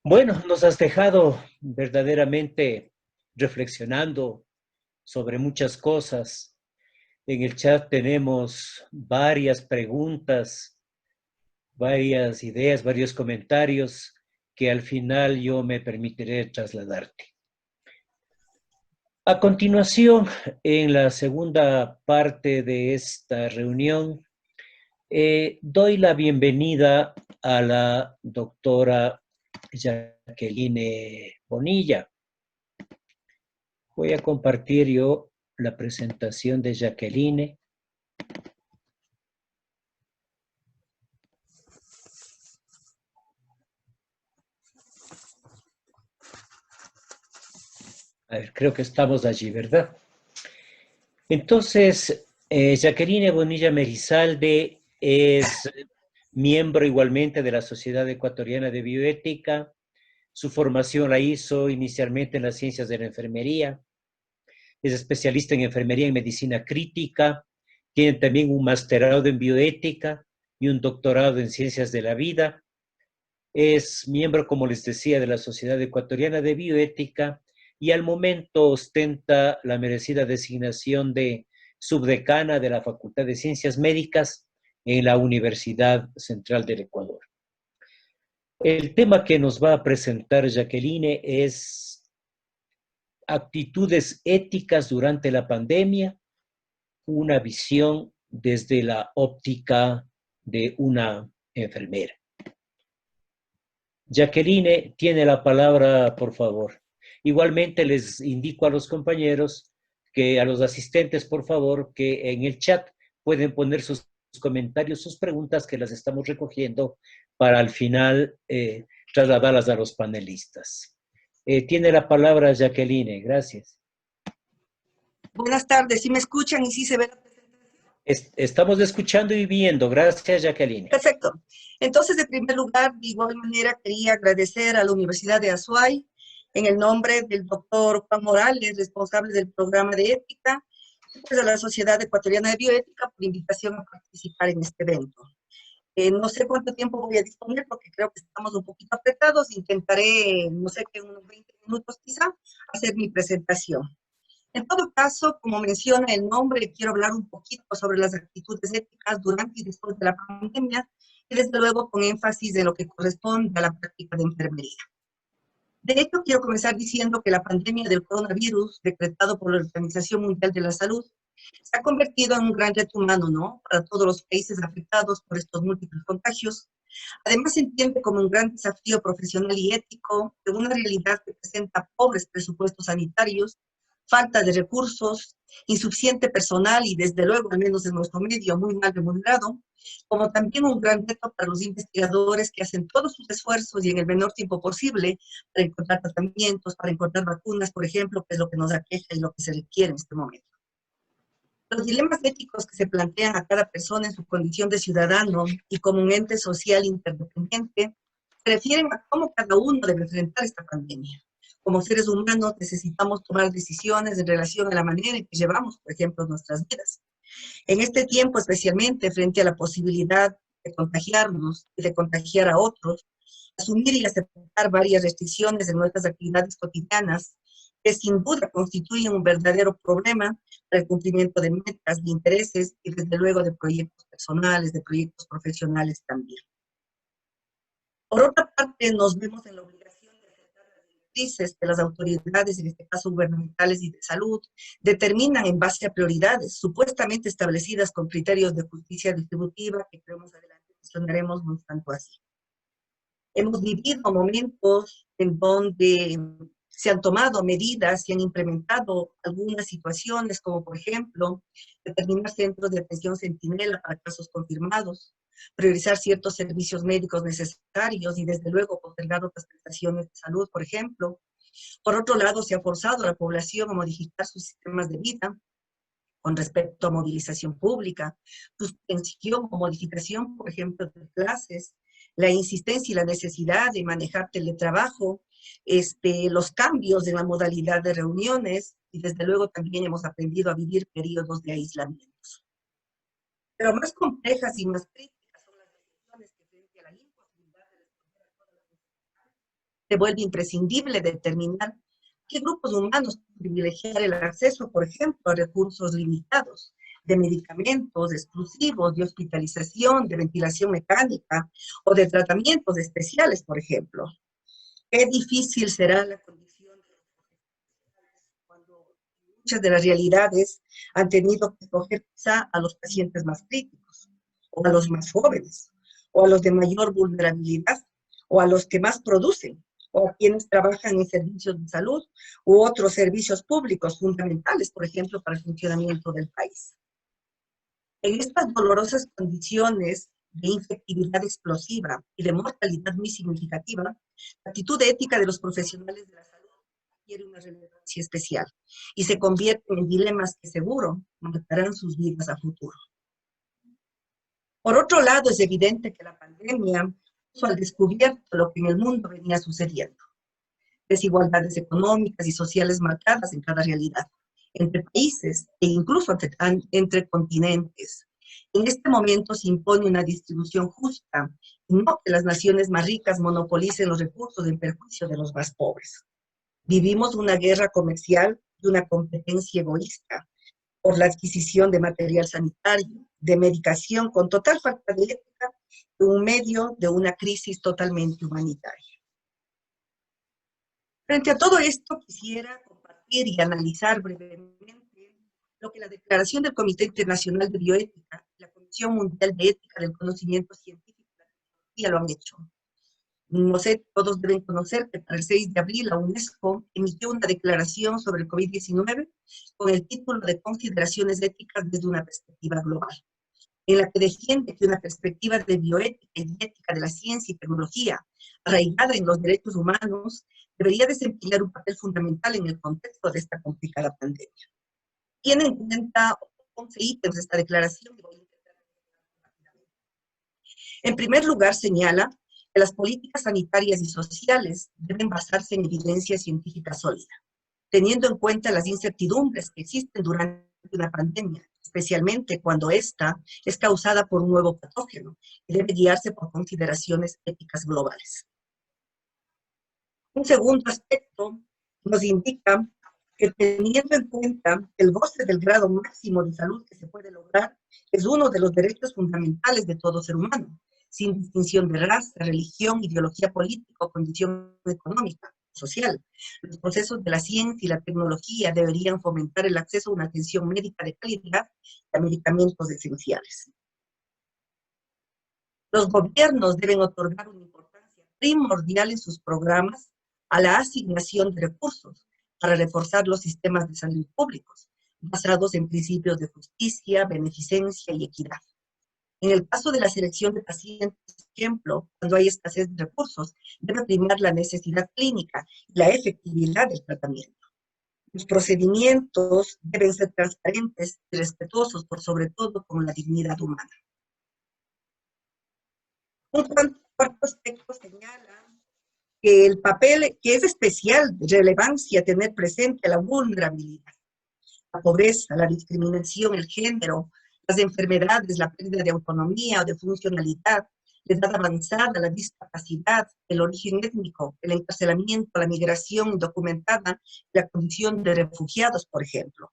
Bueno, nos has dejado verdaderamente reflexionando sobre muchas cosas. En el chat tenemos varias preguntas, varias ideas, varios comentarios que al final yo me permitiré trasladarte. A continuación, en la segunda parte de esta reunión, doy la bienvenida a la doctora Jacqueline Bonilla. Voy a compartir yo la presentación de Jacqueline. A ver, creo que estamos allí, ¿verdad? Entonces, Jacqueline Bonilla Merizalde es miembro igualmente de la Sociedad Ecuatoriana de Bioética. Su formación la hizo inicialmente en las ciencias de la enfermería. Es especialista en enfermería y medicina crítica. Tiene también un masterado en bioética y un doctorado en ciencias de la vida. Es miembro, como les decía, de la Sociedad Ecuatoriana de Bioética y al momento ostenta la merecida designación de subdecana de la Facultad de Ciencias Médicas en la Universidad Central del Ecuador. El tema que nos va a presentar Jacqueline es actitudes éticas durante la pandemia, una visión desde la óptica de una enfermera. Jacqueline tiene la palabra, por favor. Igualmente les indico a los compañeros, a los asistentes, por favor, que en el chat pueden poner sus comentarios, sus preguntas que las estamos recogiendo para al final trasladarlas a los panelistas. Tiene la palabra Jacqueline, gracias. Buenas tardes, ¿sí me escuchan y sí se ve la presentación? Estamos escuchando y viendo, gracias Jacqueline. Perfecto. Entonces, en primer lugar, de igual manera, quería agradecer a la Universidad de Azuay, en el nombre del doctor Juan Morales, responsable del programa de ética, y pues a la Sociedad Ecuatoriana de Bioética por la invitación a participar en este evento. No sé cuánto tiempo voy a disponer porque creo que estamos un poquito apretados. Intentaré, no sé, que unos 20 minutos quizá, hacer mi presentación. En todo caso, como menciona el nombre, quiero hablar un poquito sobre las actitudes éticas durante y después de la pandemia y desde luego con énfasis en lo que corresponde a la práctica de enfermería. De hecho, quiero comenzar diciendo que la pandemia del coronavirus, decretado por la Organización Mundial de la Salud, se ha convertido en un gran reto humano, ¿no? Para todos los países afectados por estos múltiples contagios. Además, se entiende como un gran desafío profesional y ético de una realidad que presenta pobres presupuestos sanitarios, falta de recursos, insuficiente personal y, desde luego, al menos en nuestro medio, muy mal remunerado, como también un gran reto para los investigadores que hacen todos sus esfuerzos y en el menor tiempo posible para encontrar tratamientos, para encontrar vacunas, por ejemplo, que es lo que nos aqueja y lo que se requiere en este momento. Los dilemas éticos que se plantean a cada persona en su condición de ciudadano y como un ente social interdependiente se refieren a cómo cada uno debe enfrentar esta pandemia. Como seres humanos necesitamos tomar decisiones en relación a la manera en que llevamos, por ejemplo, nuestras vidas. En este tiempo, especialmente frente a la posibilidad de contagiarnos y de contagiar a otros, asumir y aceptar varias restricciones en nuestras actividades cotidianas, que sin duda constituyen un verdadero problema para el cumplimiento de metas, de intereses y desde luego de proyectos personales, de proyectos profesionales también. Por otra parte, nos vemos en la obligación de aceptar las directrices que las autoridades, en este caso gubernamentales y de salud, determinan en base a prioridades supuestamente establecidas con criterios de justicia distributiva, que creo más adelante mencionaremos no tanto así. Hemos vivido momentos en donde se han tomado medidas, se han implementado algunas situaciones, como por ejemplo, determinar centros de atención centinela para casos confirmados, priorizar ciertos servicios médicos necesarios y desde luego postergar otras prestaciones de salud, por ejemplo. Por otro lado, se ha forzado a la población a modificar sus sistemas de vida con respecto a movilización pública, suspensión o modificación, por ejemplo, de clases, la insistencia y la necesidad de manejar teletrabajo, los cambios en la modalidad de reuniones y desde luego también hemos aprendido a vivir periodos de aislamiento. Pero más complejas y más críticas son las decisiones que frente a la imposibilidad de responder a todas las necesidades se vuelve imprescindible determinar qué grupos humanos privilegiar el acceso, por ejemplo, a recursos limitados, de medicamentos exclusivos, de hospitalización, de ventilación mecánica o de tratamientos especiales, por ejemplo. Qué difícil será la condición de los profesionales cuando muchas de las realidades han tenido que escoger quizá a los pacientes más críticos, o a los más jóvenes, o a los de mayor vulnerabilidad, o a los que más producen, o a quienes trabajan en servicios de salud u otros servicios públicos fundamentales, por ejemplo, para el funcionamiento del país. En estas dolorosas condiciones de infectividad explosiva y de mortalidad muy significativa, la actitud ética de los profesionales de la salud adquiere una relevancia especial y se convierten en dilemas que seguro marcarán sus vidas a futuro. Por otro lado, es evidente que la pandemia puso al descubierto lo que en el mundo venía sucediendo. Desigualdades económicas y sociales marcadas en cada realidad, entre países e incluso entre continentes. En este momento se impone una distribución justa y no que las naciones más ricas monopolicen los recursos en perjuicio de los más pobres. Vivimos una guerra comercial y una competencia egoísta por la adquisición de material sanitario, de medicación con total falta de ética, en medio de una crisis totalmente humanitaria. Frente a todo esto, quisiera compartir y analizar brevemente lo que la Declaración del Comité Internacional de Bioética y la Comisión Mundial de Ética del Conocimiento Científico y la Tecnología lo han hecho. No sé, todos deben conocer que para el 6 de abril la UNESCO emitió una declaración sobre el COVID-19 con el título de Consideraciones éticas desde una perspectiva global, en la que defiende que una perspectiva de bioética y ética de la ciencia y tecnología arraigada en los derechos humanos debería desempeñar un papel fundamental en el contexto de esta complicada pandemia. Tiene en cuenta 11 ítems de esta declaración y voy a intentar rápidamente. En primer lugar, señala que las políticas sanitarias y sociales deben basarse en evidencia científica sólida, teniendo en cuenta las incertidumbres que existen durante una pandemia especialmente cuando ésta es causada por un nuevo patógeno y debe guiarse por consideraciones éticas globales. Un segundo aspecto nos indica que teniendo en cuenta el goce del grado máximo de salud que se puede lograr es uno de los derechos fundamentales de todo ser humano, sin distinción de raza, religión, ideología política o condición económica, social. Los procesos de la ciencia y la tecnología deberían fomentar el acceso a una atención médica de calidad y a medicamentos esenciales. Los gobiernos deben otorgar una importancia primordial en sus programas a la asignación de recursos para reforzar los sistemas de salud públicos, basados en principios de justicia, beneficencia y equidad. En el caso de la selección de pacientes, por ejemplo, cuando hay escasez de recursos, debe primar la necesidad clínica y la efectividad del tratamiento. Los procedimientos deben ser transparentes y respetuosos, por sobre todo con la dignidad humana. Un cuarto aspecto señala que el papel, que es especial de relevancia tener presente la vulnerabilidad, la pobreza, la discriminación, el género, las enfermedades, la pérdida de autonomía o de funcionalidad, la edad avanzada, la discapacidad, el origen étnico, el encarcelamiento, la migración indocumentada, la condición de refugiados, por ejemplo.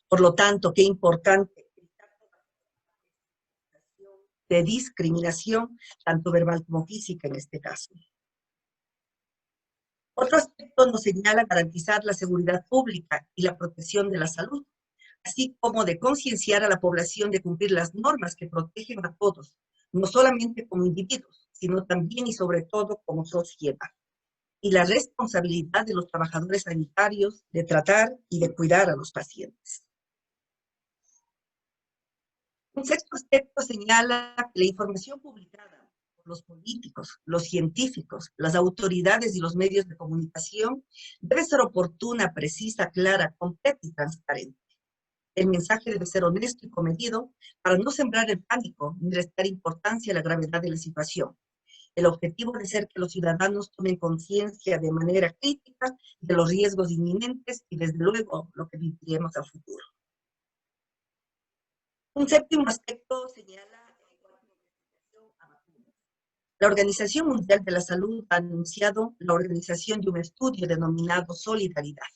Por lo tanto, qué importante de discriminación, tanto verbal como física en este caso. Otro aspecto nos señala garantizar la seguridad pública y la protección de la salud, así como de concienciar a la población de cumplir las normas que protegen a todos, no solamente como individuos, sino también y sobre todo como sociedad. Y la responsabilidad de los trabajadores sanitarios de tratar y de cuidar a los pacientes. Un sexto aspecto señala que la información publicada por los políticos, los científicos, las autoridades y los medios de comunicación debe ser oportuna, precisa, clara, completa y transparente. El mensaje debe ser honesto y comedido para no sembrar el pánico ni restar importancia a la gravedad de la situación. El objetivo debe ser que los ciudadanos tomen conciencia de manera crítica de los riesgos inminentes y desde luego lo que viviremos a futuro. Un séptimo aspecto señala la Organización Mundial de la Salud ha anunciado la organización de un estudio denominado Solidaridad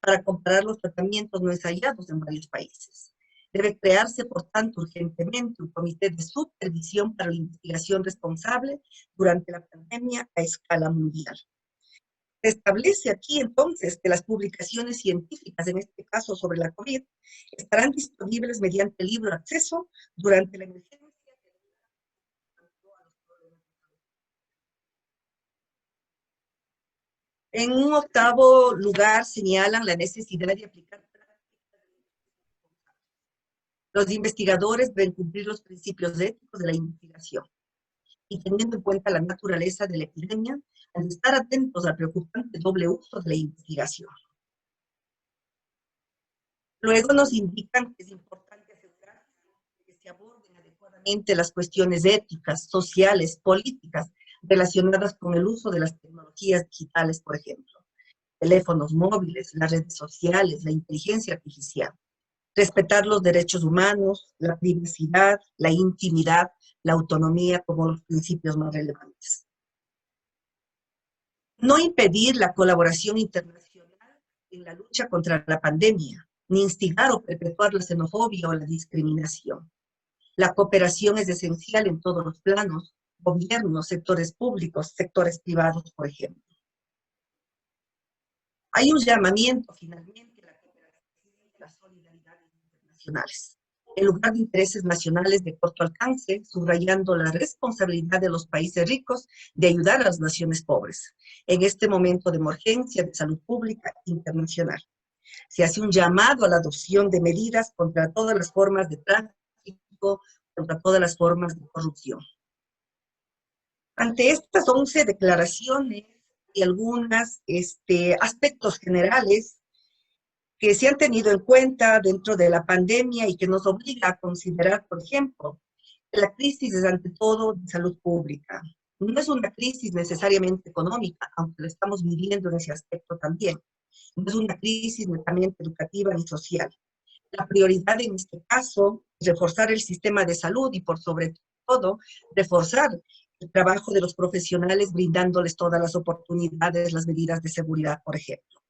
para comparar los tratamientos no ensayados en varios países. Debe crearse, por tanto, urgentemente un comité de supervisión para la investigación responsable durante la pandemia a escala mundial. Se establece aquí entonces que las publicaciones científicas, en este caso sobre la COVID, estarán disponibles mediante libre acceso durante la emergencia. En un octavo lugar señalan la necesidad de aplicar los investigadores deben cumplir los principios éticos de la investigación y teniendo en cuenta la naturaleza de la epidemia, al estar atentos al preocupante doble uso de la investigación. Luego nos indican que es importante asegurar que se aborden adecuadamente las cuestiones éticas, sociales, políticas, relacionadas con el uso de las tecnologías digitales, por ejemplo, teléfonos móviles, las redes sociales, la inteligencia artificial. Respetar los derechos humanos, la privacidad, la intimidad, la autonomía como los principios más relevantes. No impedir la colaboración internacional en la lucha contra la pandemia, ni instigar o perpetuar la xenofobia o la discriminación. La cooperación es esencial en todos los planos, gobiernos, sectores públicos, sectores privados, por ejemplo. Hay un llamamiento, finalmente, a la cooperación y la solidaridad internacionales, en lugar de intereses nacionales de corto alcance, subrayando la responsabilidad de los países ricos de ayudar a las naciones pobres, en este momento de emergencia de salud pública internacional. Se hace un llamado a la adopción de medidas contra todas las formas de tráfico, contra todas las formas de corrupción. Ante estas 11 declaraciones y algunos aspectos generales que se han tenido en cuenta dentro de la pandemia y que nos obliga a considerar, por ejemplo, que la crisis es ante todo de salud pública. No es una crisis necesariamente económica, aunque lo estamos viviendo en ese aspecto también. No es una crisis netamente educativa ni social. La prioridad en este caso es reforzar el sistema de salud y por sobre todo reforzar el trabajo de los profesionales brindándoles todas las oportunidades, las medidas de seguridad, por ejemplo.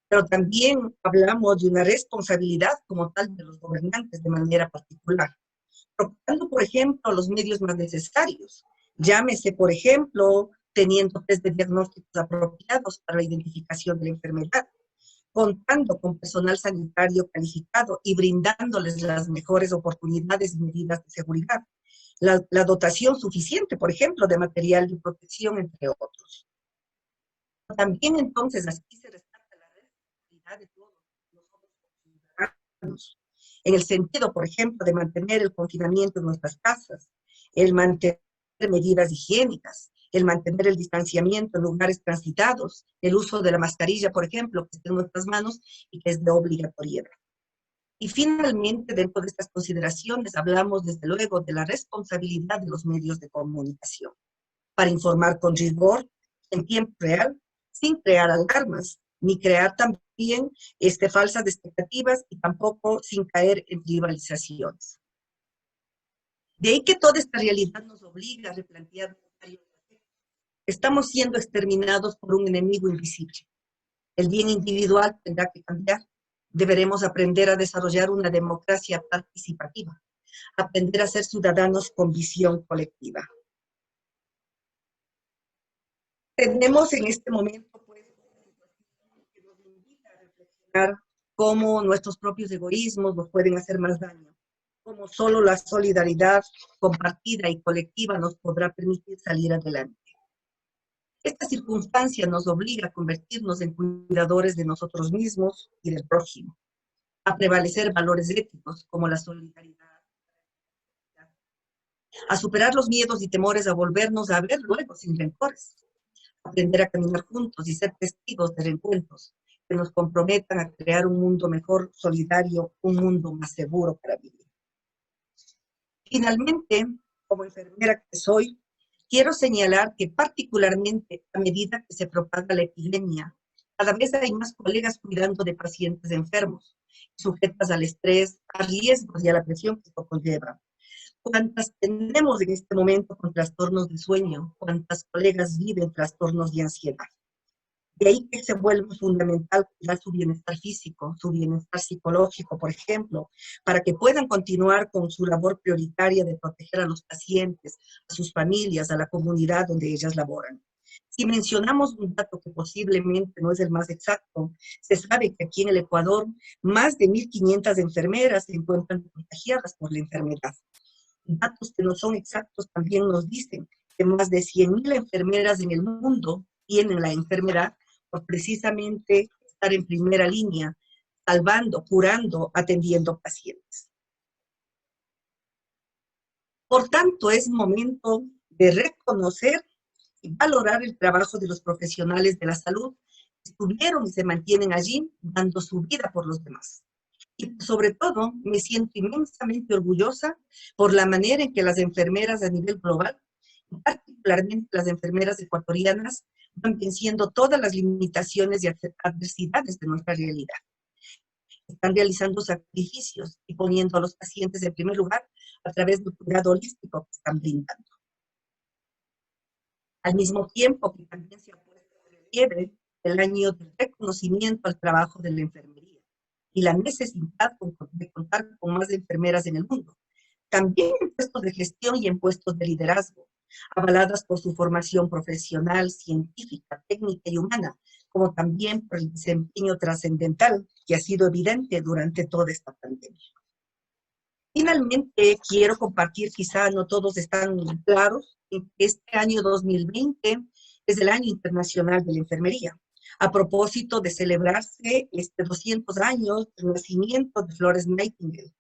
Pero también hablamos de una responsabilidad como tal de los gobernantes de manera particular, procurando, por ejemplo, los medios más necesarios. Llámese, por ejemplo, teniendo test de diagnósticos apropiados para la identificación de la enfermedad, contando con personal sanitario calificado y brindándoles las mejores oportunidades y medidas de seguridad. La dotación suficiente, por ejemplo, de material de protección, entre otros. También entonces aquí se resalta la responsabilidad de todos nosotros como ciudadanos, en el sentido, por ejemplo, de mantener el confinamiento en nuestras casas, el mantener medidas higiénicas, el mantener el distanciamiento en lugares transitados, el uso de la mascarilla, por ejemplo, que está en nuestras manos y que es de obligatoriedad. Y finalmente, dentro de estas consideraciones, hablamos desde luego de la responsabilidad de los medios de comunicación para informar con rigor, en tiempo real, sin crear alarmas, ni crear también falsas expectativas y tampoco sin caer en rivalizaciones. De ahí que toda esta realidad nos obliga a replantear varios aspectos. Estamos siendo exterminados por un enemigo invisible. El bien individual tendrá que cambiar. Deberemos aprender a desarrollar una democracia participativa, aprender a ser ciudadanos con visión colectiva. Tenemos en este momento pues, una situación que nos invita a reflexionar cómo nuestros propios egoísmos nos pueden hacer más daño, cómo solo la solidaridad compartida y colectiva nos podrá permitir salir adelante. Esta circunstancia nos obliga a convertirnos en cuidadores de nosotros mismos y del prójimo, a prevalecer valores éticos como la solidaridad, a superar los miedos y temores, a volvernos a ver luego sin rencores, aprender a caminar juntos y ser testigos de reencuentros que nos comprometan a crear un mundo mejor, solidario, un mundo más seguro para vivir. Finalmente, como enfermera que soy, quiero señalar que particularmente a medida que se propaga la epidemia, cada vez hay más colegas cuidando de pacientes enfermos, sujetas al estrés, a riesgos y a la presión que esto conlleva. ¿Cuántas tenemos en este momento con trastornos de sueño? ¿Cuántas colegas viven trastornos de ansiedad? De ahí que se vuelve fundamental cuidar su bienestar físico, su bienestar psicológico, por ejemplo, para que puedan continuar con su labor prioritaria de proteger a los pacientes, a sus familias, a la comunidad donde ellas laboran. Si mencionamos un dato que posiblemente no es el más exacto, se sabe que aquí en el Ecuador más de 1.500 enfermeras se encuentran contagiadas por la enfermedad. Datos que no son exactos también nos dicen que más de 100.000 enfermeras en el mundo tienen la enfermedad por precisamente estar en primera línea, salvando, curando, atendiendo pacientes. Por tanto, es momento de reconocer y valorar el trabajo de los profesionales de la salud que estuvieron y se mantienen allí dando su vida por los demás. Y sobre todo, me siento inmensamente orgullosa por la manera en que las enfermeras a nivel global, particularmente las enfermeras ecuatorianas, van venciendo todas las limitaciones y adversidades de nuestra realidad. Están realizando sacrificios y poniendo a los pacientes en primer lugar a través del cuidado holístico que están brindando. Al mismo tiempo que también se ha puesto en relieve el año del reconocimiento al trabajo de la enfermería y la necesidad de contar con más enfermeras en el mundo, también en puestos de gestión y en puestos de liderazgo, avaladas por su formación profesional, científica, técnica y humana, como también por el desempeño trascendental que ha sido evidente durante toda esta pandemia. Finalmente, quiero compartir, quizá no todos están claros, que este año 2020 es el Año Internacional de la Enfermería, a propósito de celebrarse 200 años del nacimiento de Florence Nightingale.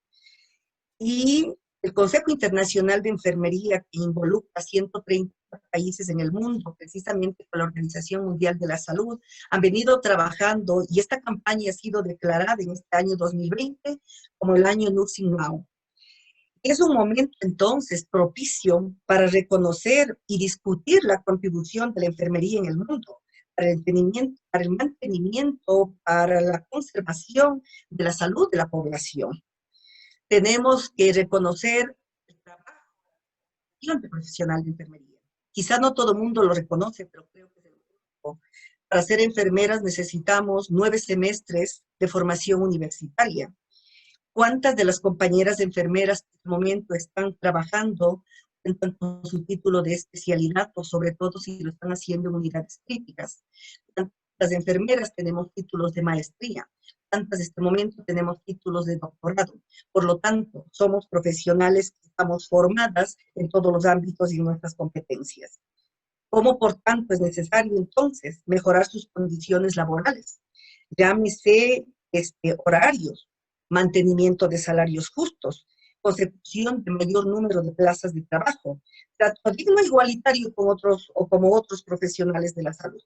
Y el Consejo Internacional de Enfermería, que involucra a 130 países en el mundo, precisamente con la Organización Mundial de la Salud, han venido trabajando y esta campaña ha sido declarada en este año 2020 como el año Nursing Now. Es un momento entonces propicio para reconocer y discutir la contribución de la enfermería en el mundo, para el mantenimiento, para la conservación de la salud de la población. Tenemos que reconocer el trabajo de profesional de enfermería. Quizá no todo el mundo lo reconoce, pero creo que es el único. Para ser enfermeras necesitamos 9 semestres de formación universitaria. ¿Cuántas de las compañeras enfermeras en este momento están trabajando con su título de especialidad, o sobre todo si lo están haciendo en unidades críticas? ¿Cuántas enfermeras tenemos títulos de maestría? ¿Cuántas en este momento tenemos títulos de doctorado? Por lo tanto, somos profesionales que estamos formadas en todos los ámbitos y nuestras competencias. ¿Cómo, por tanto, es necesario entonces mejorar sus condiciones laborales? Llámese horarios, mantenimiento de salarios justos, consecución de mayor número de plazas de trabajo, trato digno e igualitario con otros o como otros profesionales de la salud.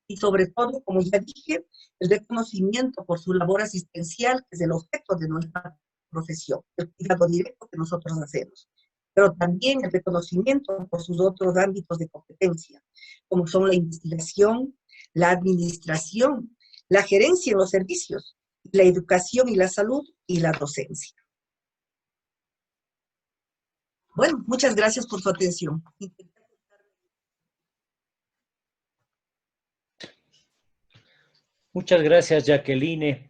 Y sobre todo, como ya dije, el reconocimiento por su labor asistencial, que es el objeto de nuestra profesión, el cuidado directo que nosotros hacemos, pero también el reconocimiento por sus otros ámbitos de competencia, como son la investigación, la administración, la gerencia en los servicios, la educación y la salud y la docencia. Bueno, muchas gracias por su atención. Muchas gracias, Jacqueline,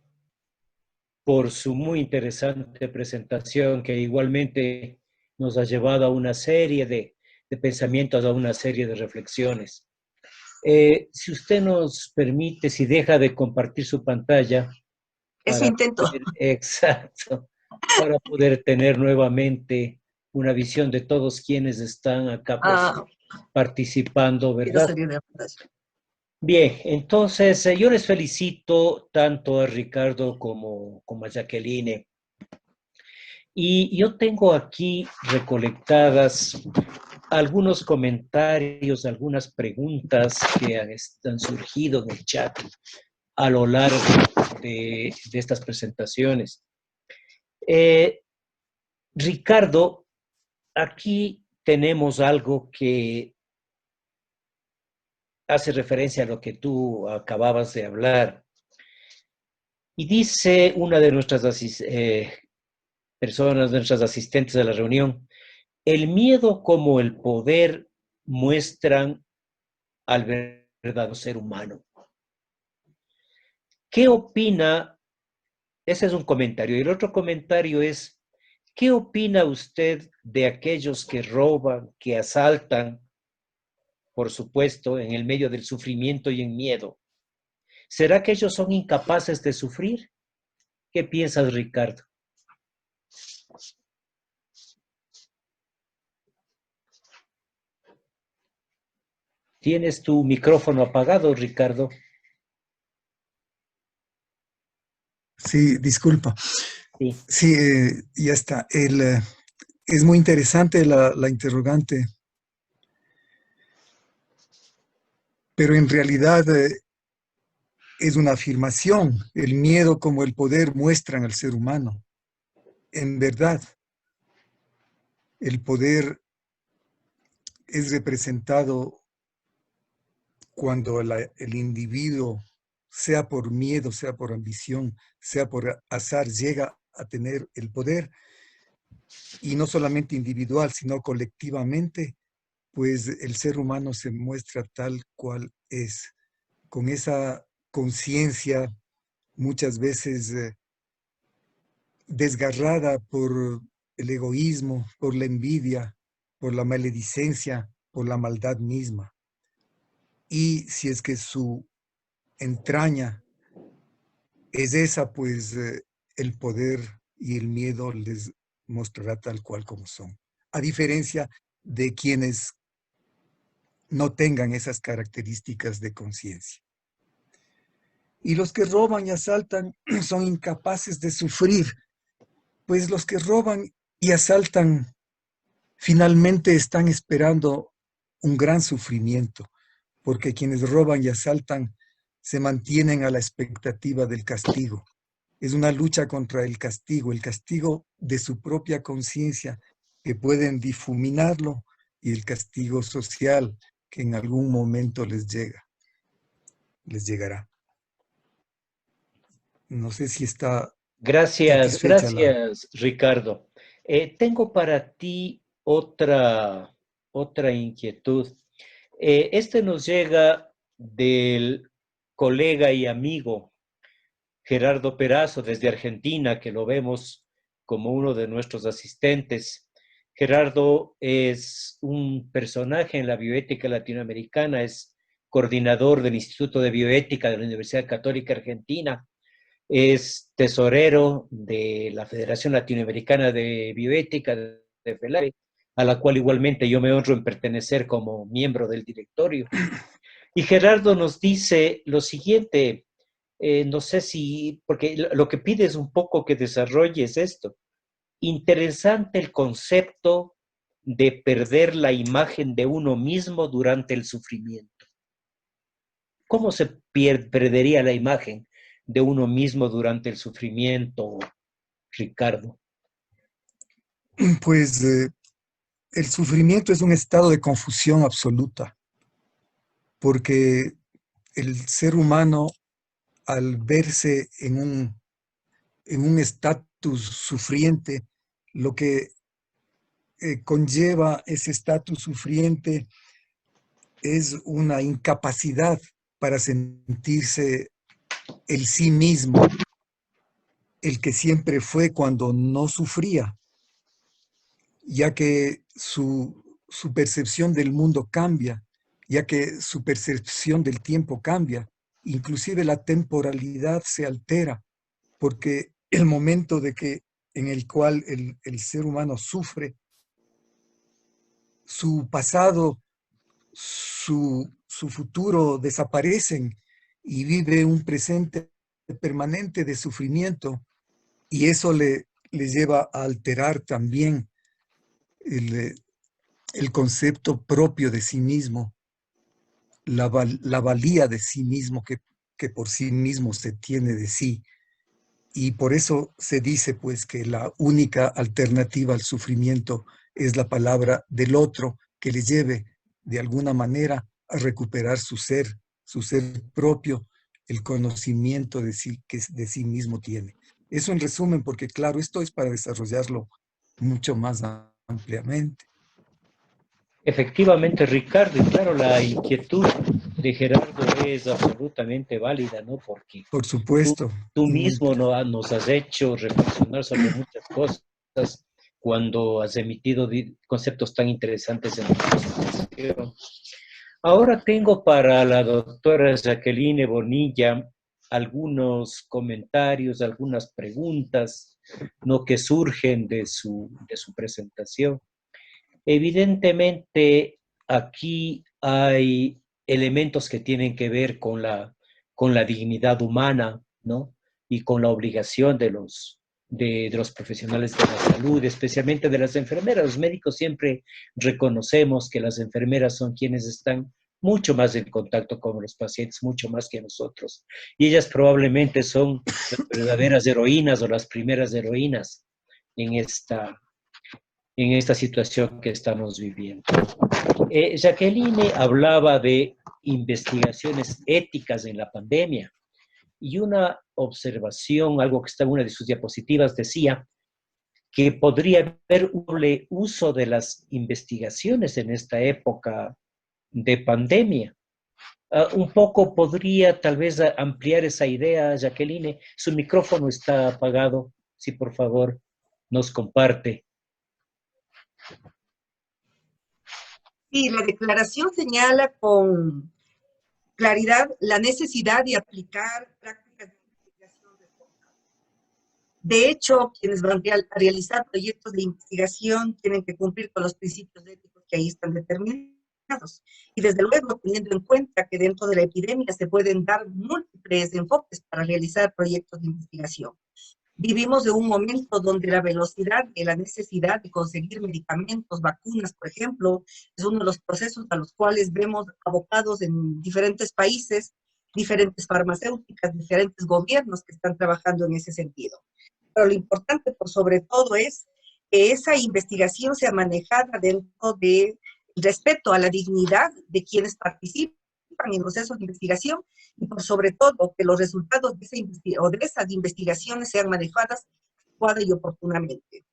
por su muy interesante presentación, que igualmente nos ha llevado a una serie de pensamientos, a una serie de reflexiones. Si usted nos permite, si deja de compartir su pantalla. Eso intento. Exacto, para poder tener nuevamente una visión de todos quienes están acá participando, ¿verdad? Bien, entonces yo les felicito tanto a Ricardo como a Jacqueline. Y yo tengo aquí recolectadas algunos comentarios, algunas preguntas que han surgido en el chat a lo largo de estas presentaciones. Ricardo, aquí tenemos algo que hace referencia a lo que tú acababas de hablar. Y dice una de nuestras personas, nuestras asistentes de la reunión, el miedo como el poder muestran al verdadero ser humano. ¿Qué opina? Ese es un comentario. Y el otro comentario es, ¿qué opina usted de aquellos que roban, que asaltan, por supuesto, en el medio del sufrimiento y en miedo? ¿Será que ellos son incapaces de sufrir? ¿Qué piensas, Ricardo? ¿Tienes tu micrófono apagado, Ricardo? Sí, disculpa. Sí, Sí, ya está. Es muy interesante la interrogante, pero en realidad es una afirmación. El miedo como el poder muestran al ser humano. En verdad, el poder es representado cuando el individuo, sea por miedo, sea por ambición, sea por azar, llega a tener el poder, y no solamente individual, sino colectivamente, pues el ser humano se muestra tal cual es, con esa conciencia muchas veces desgarrada por el egoísmo, por la envidia, por la maledicencia, por la maldad misma. Y si es que su entraña es esa, pues el poder y el miedo les mostrará tal cual como son. A diferencia de quienes no tengan esas características de conciencia. Y los que roban y asaltan son incapaces de sufrir, pues los que roban y asaltan finalmente están esperando un gran sufrimiento, porque quienes roban y asaltan se mantienen a la expectativa del castigo. Es una lucha contra el castigo de su propia conciencia, que pueden difuminarlo, y el castigo social que en algún momento les llega. les llegará. No sé si está Gracias, satisfecha la... gracias, Ricardo. Tengo para ti otra inquietud. Este nos llega del colega y amigo Gerardo Perazo desde Argentina, que lo vemos como uno de nuestros asistentes. Gerardo es un personaje en la bioética latinoamericana, es coordinador del Instituto de Bioética de la Universidad Católica Argentina, es tesorero de la Federación Latinoamericana de Bioética de FELAE, a la cual igualmente yo me honro en pertenecer como miembro del directorio. Y Gerardo nos dice lo siguiente, no sé si, porque lo que pide es un poco que desarrolles esto. Interesante el concepto de perder la imagen de uno mismo durante el sufrimiento. ¿Cómo se perdería la imagen de uno mismo durante el sufrimiento, Ricardo? Pues el sufrimiento es un estado de confusión absoluta, porque el ser humano, al verse en un estatus sufriente, lo que conlleva ese estatus sufriente es una incapacidad para sentirse el sí mismo, el que siempre fue cuando no sufría, ya que su percepción del mundo cambia, ya que su percepción del tiempo cambia, inclusive la temporalidad se altera, porque el momento en el cual el ser humano sufre, su pasado, su futuro desaparecen y vive un presente permanente de sufrimiento, y eso le lleva a alterar también el, el concepto propio de sí mismo, la valía de sí mismo que por sí mismo se tiene de sí. Y por eso se dice pues que la única alternativa al sufrimiento es la palabra del otro que le lleve de alguna manera a recuperar su ser propio, el conocimiento de sí que de sí mismo tiene. Eso en resumen, porque claro, esto es para desarrollarlo mucho más ampliamente. Efectivamente, Ricardo, y claro, la inquietud de Gerardo es absolutamente válida, ¿no? Porque Por tú, supuesto. tú mismo nos has hecho reflexionar sobre muchas cosas cuando has emitido conceptos tan interesantes en la presentación. Ahora tengo para la doctora Jacqueline Bonilla algunos comentarios, algunas preguntas, ¿no?, que surgen de su presentación. Evidentemente, aquí hay elementos que tienen que ver con la dignidad humana, ¿no? Y con la obligación de los profesionales de la salud, especialmente de las enfermeras. Los médicos siempre reconocemos que las enfermeras son quienes están mucho más en contacto con los pacientes, mucho más que nosotros. Y ellas probablemente son las verdaderas heroínas o las primeras heroínas en esta situación que estamos viviendo. Jacqueline hablaba de investigaciones éticas en la pandemia y una observación, algo que está en una de sus diapositivas, decía que podría haber un doble uso de las investigaciones en esta época de pandemia. Un poco podría tal vez ampliar esa idea, Jacqueline. Su micrófono está apagado, si por favor nos comparte. Sí, la declaración señala con claridad la necesidad de aplicar prácticas de investigación responsables. De hecho, quienes van a realizar proyectos de investigación tienen que cumplir con los principios éticos que ahí están determinados. Y desde luego, teniendo en cuenta que dentro de la epidemia se pueden dar múltiples enfoques para realizar proyectos de investigación. Vivimos de un momento donde la velocidad y la necesidad de conseguir medicamentos, vacunas, por ejemplo, es uno de los procesos a los cuales vemos abocados en diferentes países, diferentes farmacéuticas, diferentes gobiernos que están trabajando en ese sentido. Pero lo importante, por sobre todo, es que esa investigación sea manejada dentro del respeto a la dignidad de quienes participan participan en procesos de investigación y por sobre todo que los resultados de, de esas investigaciones sean manejadas adecuada y oportunamente.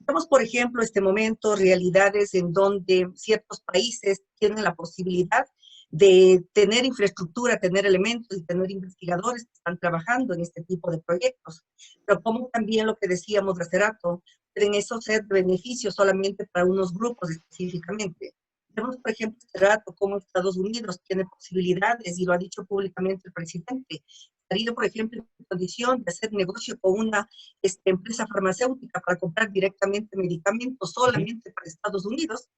Vemos, por ejemplo, este momento realidades en donde ciertos países tienen la posibilidad de tener infraestructura, tener elementos y tener investigadores que están trabajando en este tipo de proyectos. Pero como también lo que decíamos hace rato, pueden eso ser de beneficio solamente para unos grupos específicamente. Vemos, por ejemplo, este rato cómo Estados Unidos tiene posibilidades, y lo ha dicho públicamente el presidente, estaría, por ejemplo, en condición de hacer negocio con una empresa farmacéutica para comprar directamente medicamentos solamente para Estados Unidos,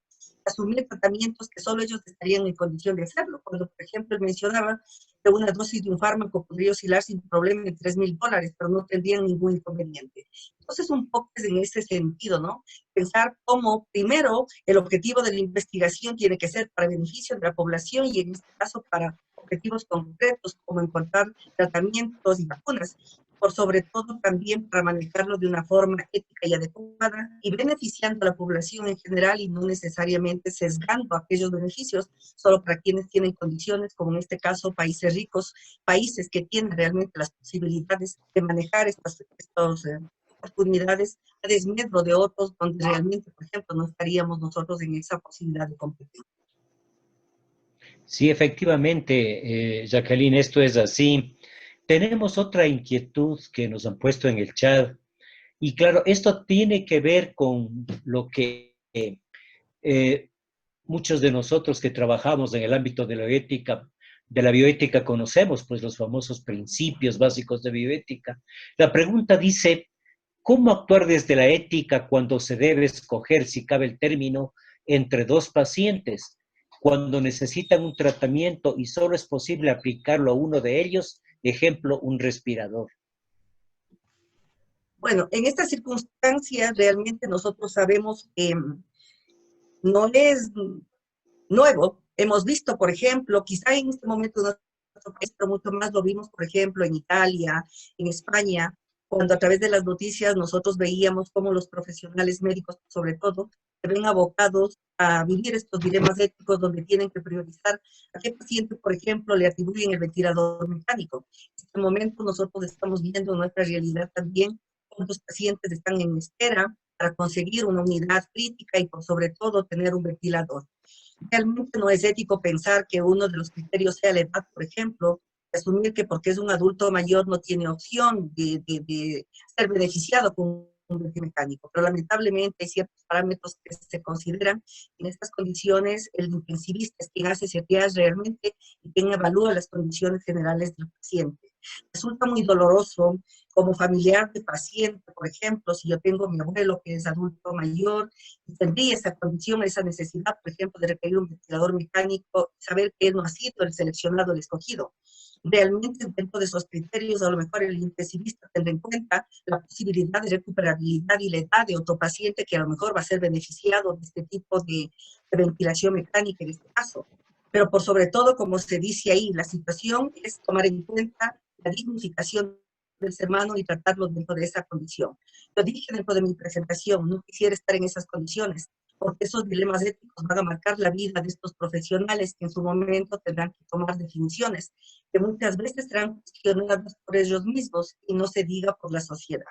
asumir tratamientos que solo ellos estarían en condición de hacerlo. Cuando, por ejemplo, él mencionaba que una dosis de un fármaco podría oscilar sin problema en $3,000, pero no tendrían ningún inconveniente. Entonces, un poco es en ese sentido, ¿no? Pensar cómo, primero, el objetivo de la investigación tiene que ser para beneficio de la población y, en este caso, para objetivos concretos, como encontrar tratamientos y vacunas, por sobre todo también para manejarlo de una forma ética y adecuada y beneficiando a la población en general y no necesariamente sesgando aquellos beneficios solo para quienes tienen condiciones, como en este caso países ricos, países que tienen realmente las posibilidades de manejar estas oportunidades a desmedro de otros donde realmente, por ejemplo, no estaríamos nosotros en esa posibilidad de competir. Sí, efectivamente, Jacqueline, esto es así. Tenemos otra inquietud que nos han puesto en el chat. Y claro, esto tiene que ver con lo que muchos de nosotros que trabajamos en el ámbito de la bioética conocemos, pues los famosos principios básicos de bioética. La pregunta dice, ¿cómo actuar desde la ética cuando se debe escoger, si cabe el término, entre dos pacientes? Cuando necesitan un tratamiento y solo es posible aplicarlo a uno de ellos, ejemplo, un respirador. Bueno, en estas circunstancias realmente nosotros sabemos que no es nuevo. Hemos visto, por ejemplo, quizá en este momento en nuestro país, pero mucho más lo vimos, por ejemplo, en Italia, en España, cuando a través de las noticias nosotros veíamos cómo los profesionales médicos, sobre todo, se ven abocados a vivir estos dilemas éticos donde tienen que priorizar a qué paciente, por ejemplo, le atribuyen el ventilador mecánico. En este momento nosotros estamos viendo en nuestra realidad también cuántos pacientes están en espera para conseguir una unidad crítica y por sobre todo tener un ventilador. Realmente no es ético pensar que uno de los criterios sea la edad, por ejemplo, asumir que porque es un adulto mayor no tiene opción de ser beneficiado con un ventilador mecánico, pero lamentablemente hay ciertos parámetros que se consideran. En estas condiciones el intensivista es quien hace ese triage realmente y quien evalúa las condiciones generales del paciente. Resulta muy doloroso como familiar de paciente, por ejemplo, si yo tengo a mi abuelo que es adulto mayor y tendría esa condición, esa necesidad, por ejemplo, de requerir un ventilador mecánico, saber que él no ha sido el seleccionado, el escogido. Realmente, dentro de esos criterios, a lo mejor el intensivista tendrá en cuenta la posibilidad de recuperabilidad y la edad de otro paciente que a lo mejor va a ser beneficiado de este tipo de ventilación mecánica en este caso. Pero por sobre todo, como se dice ahí, la situación es tomar en cuenta la dignificación del ser humano y tratarlo dentro de esa condición. Lo dije dentro de mi presentación, no quisiera estar en esas condiciones, porque esos dilemas éticos van a marcar la vida de estos profesionales que en su momento tendrán que tomar definiciones, que muchas veces serán cuestionadas por ellos mismos y no se diga por la sociedad.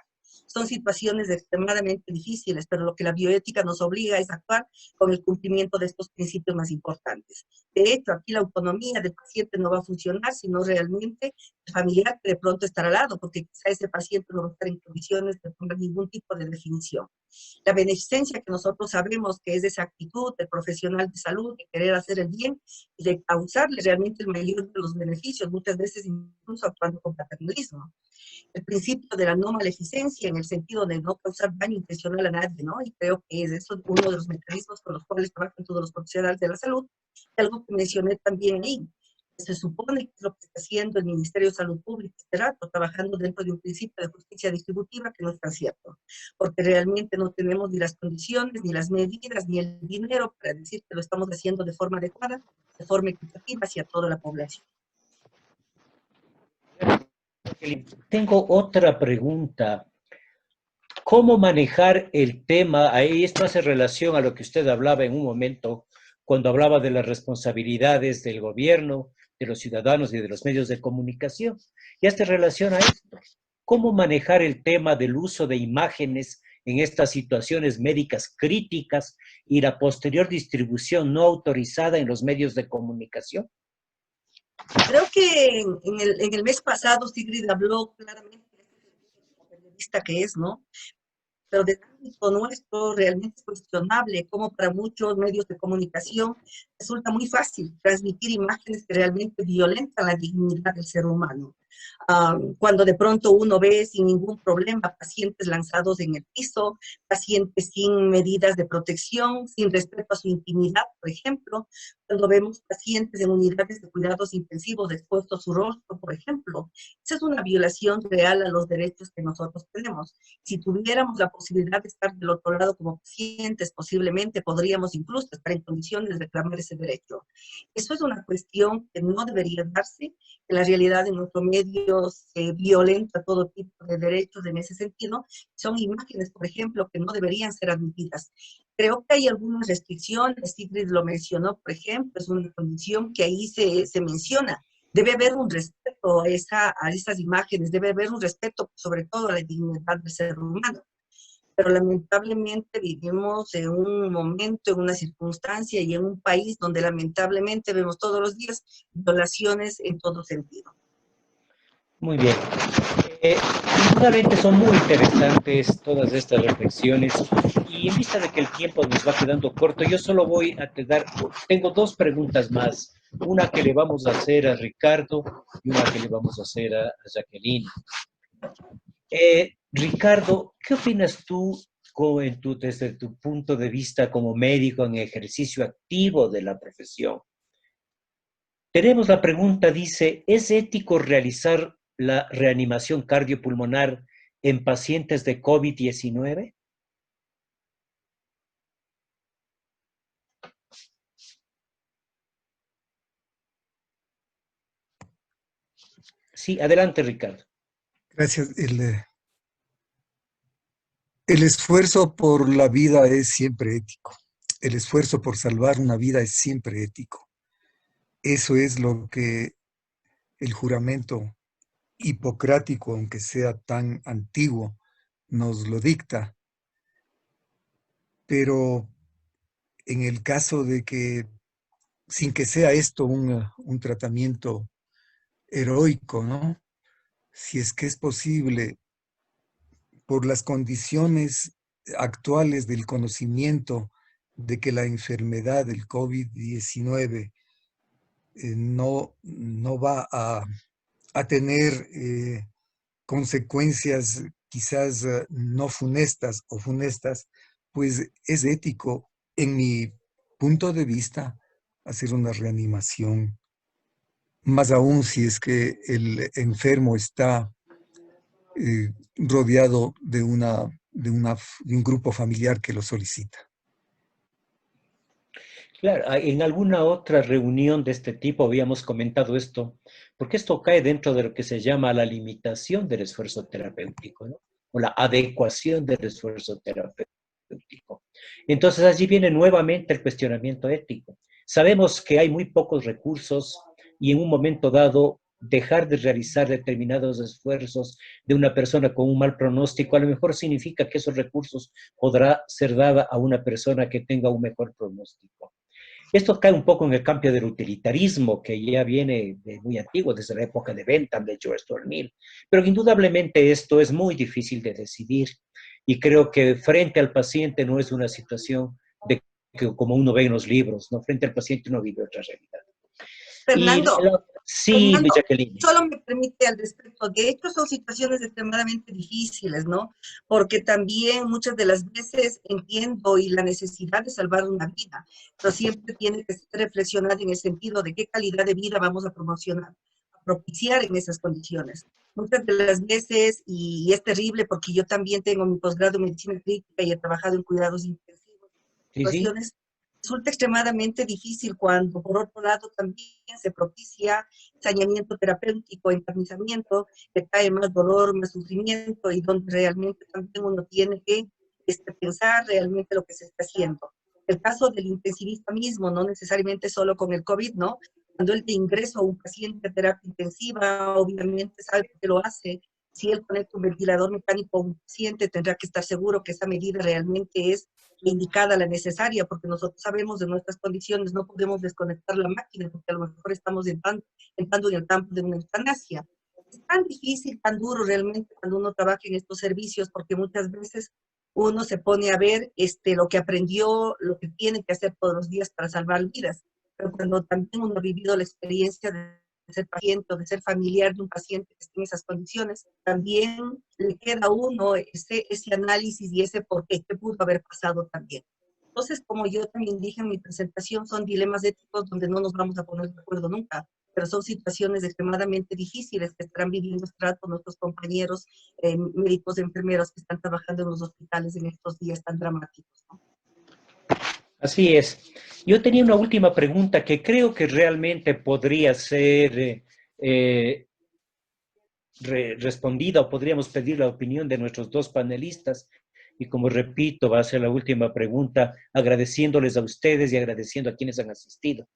Son situaciones extremadamente difíciles, pero lo que la bioética nos obliga es actuar con el cumplimiento de estos principios más importantes. De hecho, aquí la autonomía del paciente no va a funcionar, sino realmente el familiar que de pronto estará al lado, porque quizá ese paciente no va a estar en condiciones de tomar ningún tipo de definición. La beneficencia que nosotros sabemos que es esa actitud del profesional de salud, de querer hacer el bien y de causarle realmente el mayor de los beneficios, muchas veces incluso actuando con paternalismo. El principio de la no maleficencia en el sentido de no causar daño intencional a nadie, ¿no? Y creo que es eso uno de los mecanismos con los cuales trabajan todos los profesionales de la salud, algo que mencioné también ahí. Se supone que es lo que está haciendo el Ministerio de Salud Pública este rato, trabajando dentro de un principio de justicia distributiva que no es tan cierto, porque realmente no tenemos ni las condiciones, ni las medidas, ni el dinero para decir que lo estamos haciendo de forma adecuada, de forma equitativa hacia toda la población. Tengo otra pregunta. ¿Cómo manejar el tema? Ahí esto hace relación a lo que usted hablaba en un momento, cuando hablaba de las responsabilidades del gobierno de los ciudadanos y de los medios de comunicación. Y esto relaciona a esto. ¿Cómo manejar el tema del uso de imágenes en estas situaciones médicas críticas y la posterior distribución no autorizada en los medios de comunicación? Creo que en el mes pasado Sigrid habló claramente de este periodista que es, ¿no? Pero del ámbito nuestro realmente es cuestionable, como para muchos medios de comunicación resulta muy fácil transmitir imágenes que realmente violentan la dignidad del ser humano. Cuando de pronto uno ve sin ningún problema pacientes lanzados en el piso, pacientes sin medidas de protección, sin respeto a su intimidad, por ejemplo, cuando vemos pacientes en unidades de cuidados intensivos expuestos a su rostro, por ejemplo, esa es una violación real a los derechos que nosotros tenemos. Si tuviéramos la posibilidad de estar del otro lado como pacientes, posiblemente podríamos incluso estar en condiciones de reclamar ese derecho. Eso es una cuestión que no debería darse. En la realidad en nuestro medio se violenta todo tipo de derechos en ese sentido. Son imágenes, por ejemplo, que no deberían ser admitidas. Creo que hay algunas restricciones, Sigrid lo mencionó, por ejemplo, es una condición que ahí se menciona. Debe haber un respeto a esas imágenes, debe haber un respeto sobre todo a la dignidad del ser humano. Pero lamentablemente vivimos en un momento, en una circunstancia y en un país donde lamentablemente vemos todos los días violaciones en todo sentido. Muy bien. Indudablemente son muy interesantes todas estas reflexiones y en vista de que el tiempo nos va quedando corto, yo solo voy a tengo dos preguntas más, una que le vamos a hacer a Ricardo y una que le vamos a hacer a Jacqueline. Ricardo, ¿qué opinas tú desde tu punto de vista como médico en ejercicio activo de la profesión? Tenemos la pregunta, dice, ¿es ético realizar la reanimación cardiopulmonar en pacientes de COVID-19? Sí, adelante, Ricardo. Gracias. El esfuerzo por la vida es siempre ético. El esfuerzo por salvar una vida es siempre ético. Eso es lo que el juramento hipocrático, aunque sea tan antiguo, nos lo dicta. Pero en el caso de que, sin que sea esto un tratamiento heroico, ¿no? Si es que es posible, por las condiciones actuales del conocimiento de que la enfermedad del COVID-19 no va a tener consecuencias quizás no funestas o funestas, pues es ético, en mi punto de vista, hacer una reanimación, más aún si es que el enfermo está rodeado de un grupo familiar que lo solicita. Claro, en alguna otra reunión de este tipo habíamos comentado esto, porque esto cae dentro de lo que se llama la limitación del esfuerzo terapéutico, ¿no? O la adecuación del esfuerzo terapéutico. Entonces allí viene nuevamente el cuestionamiento ético. Sabemos que hay muy pocos recursos y en un momento dado dejar de realizar determinados esfuerzos de una persona con un mal pronóstico a lo mejor significa que esos recursos podrá ser dada a una persona que tenga un mejor pronóstico. Esto cae un poco en el campo del utilitarismo, que ya viene de muy antiguo, desde la época de Bentham, de George Stuart Mill. Pero indudablemente esto es muy difícil de decidir y creo que frente al paciente no es una situación de que como uno ve en los libros, ¿no? Frente al paciente uno vive otra realidad. Sí, Fernando, Jacqueline. solo me permite al respecto. De hecho, son situaciones extremadamente difíciles, ¿no? Porque también muchas de las veces entiendo y la necesidad de salvar una vida, pero siempre tiene que ser reflexionada en el sentido de qué calidad de vida vamos a promocionar, a propiciar en esas condiciones. Muchas de las veces, y es terrible porque yo también tengo mi posgrado en medicina crítica y he trabajado en cuidados intensivos, Sí, sí. situaciones resulta extremadamente difícil cuando, por otro lado, también se propicia saneamiento terapéutico, encarnizamiento, que trae más dolor, más sufrimiento y donde realmente también uno tiene que pensar realmente lo que se está haciendo. El caso del intensivista mismo, no necesariamente solo con el COVID, ¿no? cuando él te ingresa a un paciente a terapia intensiva, obviamente sabe que lo hace. Si él conecta un ventilador mecánico a un paciente, tendrá que estar seguro que esa medida realmente es la indicada, la necesaria, porque nosotros sabemos de nuestras condiciones, no podemos desconectar la máquina, porque a lo mejor estamos entrando en el campo de una eutanasia. Es tan difícil, tan duro realmente cuando uno trabaja en estos servicios, porque muchas veces uno se pone a ver lo que aprendió, lo que tiene que hacer todos los días para salvar vidas. Pero cuando también uno ha vivido la experiencia de ser paciente o de ser familiar de un paciente que esté en esas condiciones, también le queda a uno ese análisis y ese por qué pudo haber pasado también. Entonces, como yo también dije en mi presentación, son dilemas éticos donde no nos vamos a poner de acuerdo nunca, pero son situaciones extremadamente difíciles que estarán viviendo este rato nuestros compañeros médicos, enfermeros que están trabajando en los hospitales en estos días tan dramáticos, ¿no? Así es. Yo tenía una última pregunta que creo que realmente podría ser respondida o podríamos pedir la opinión de nuestros dos panelistas. Y como repito, va a ser la última pregunta, agradeciéndoles a ustedes y agradeciendo a quienes han asistido.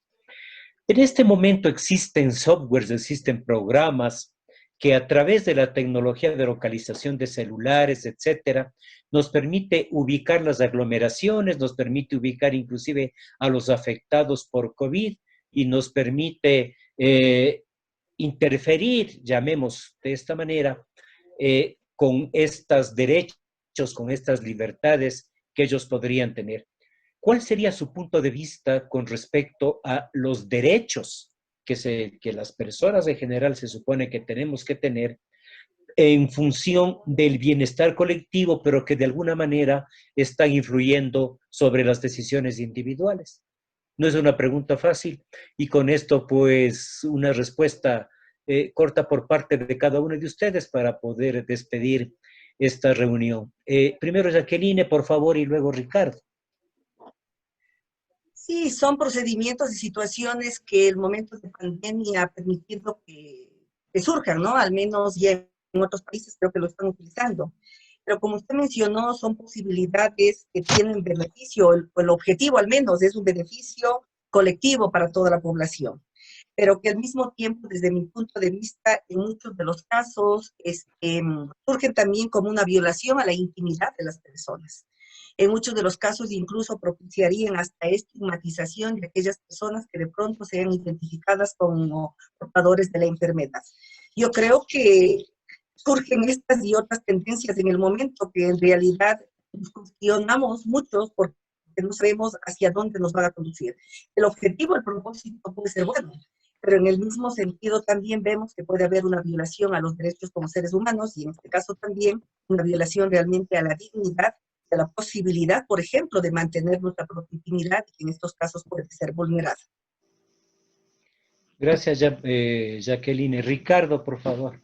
En este momento existen softwares, existen programas que a través de la tecnología de localización de celulares, etcétera, nos permite ubicar las aglomeraciones, nos permite ubicar inclusive a los afectados por COVID y nos permite interferir, llamemos de esta manera, con estos derechos, con estas libertades que ellos podrían tener. ¿Cuál sería su punto de vista con respecto a los derechos que las personas en general se supone que tenemos que tener en función del bienestar colectivo, pero que de alguna manera están influyendo sobre las decisiones individuales? No es una pregunta fácil y con esto pues una respuesta corta por parte de cada uno de ustedes para poder despedir esta reunión. Primero Jacqueline, por favor, y luego Ricardo. Sí, son procedimientos y situaciones que el momento de pandemia ha permitido que surjan, ¿no? Al menos ya en otros países creo que lo están utilizando. Pero como usted mencionó, son posibilidades que tienen beneficio, el objetivo al menos es un beneficio colectivo para toda la población, pero que al mismo tiempo, desde mi punto de vista, en muchos de los casos, surgen también como una violación a la intimidad de las personas. En muchos de los casos incluso propiciarían hasta estigmatización de aquellas personas que de pronto sean identificadas como portadores de la enfermedad. Yo creo que surgen estas y otras tendencias en el momento que en realidad nos cuestionamos muchos porque no sabemos hacia dónde nos van a conducir. El objetivo, el propósito puede ser bueno, pero en el mismo sentido también vemos que puede haber una violación a los derechos como seres humanos y en este caso también una violación realmente a la dignidad, a la posibilidad, por ejemplo, de mantener nuestra propia intimidad, que en estos casos puede ser vulnerada. Gracias, Jacqueline. Ricardo, por favor.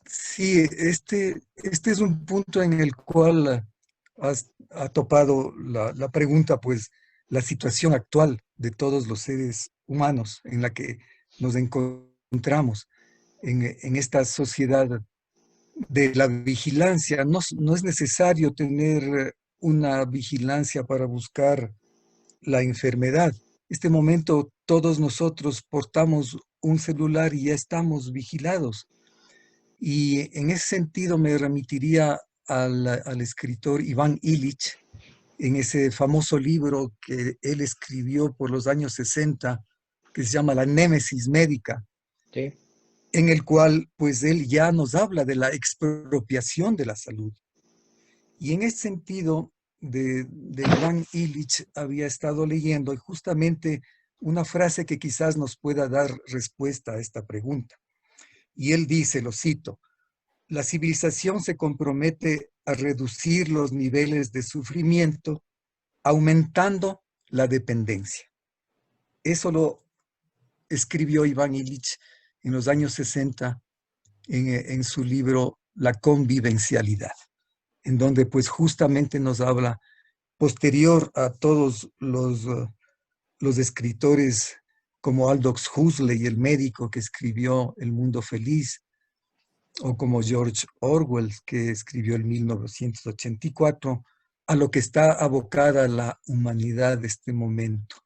Sí, este es un punto en el cual ha topado la pregunta, pues la situación actual de todos los seres humanos en la que nos encontramos en esta sociedad de la vigilancia. No es necesario tener una vigilancia para buscar la enfermedad. Este momento todos nosotros portamos un celular y ya estamos vigilados. Y en ese sentido me remitiría al escritor Iván Illich, en ese famoso libro que él escribió por los años 60, que se llama La Némesis Médica, Sí. en el cual pues él ya nos habla de la expropiación de la salud. Y en ese sentido de Iván Illich había estado leyendo y justamente una frase que quizás nos pueda dar respuesta a esta pregunta. Y él dice, lo cito, la civilización se compromete a reducir los niveles de sufrimiento aumentando la dependencia. Eso lo escribió Iván Illich en los años 60 en su libro La convivencialidad, en donde pues justamente nos habla, posterior a todos los escritores como Aldous Huxley, el médico que escribió El Mundo Feliz, o como George Orwell, que escribió en 1984, a lo que está abocada la humanidad de este momento,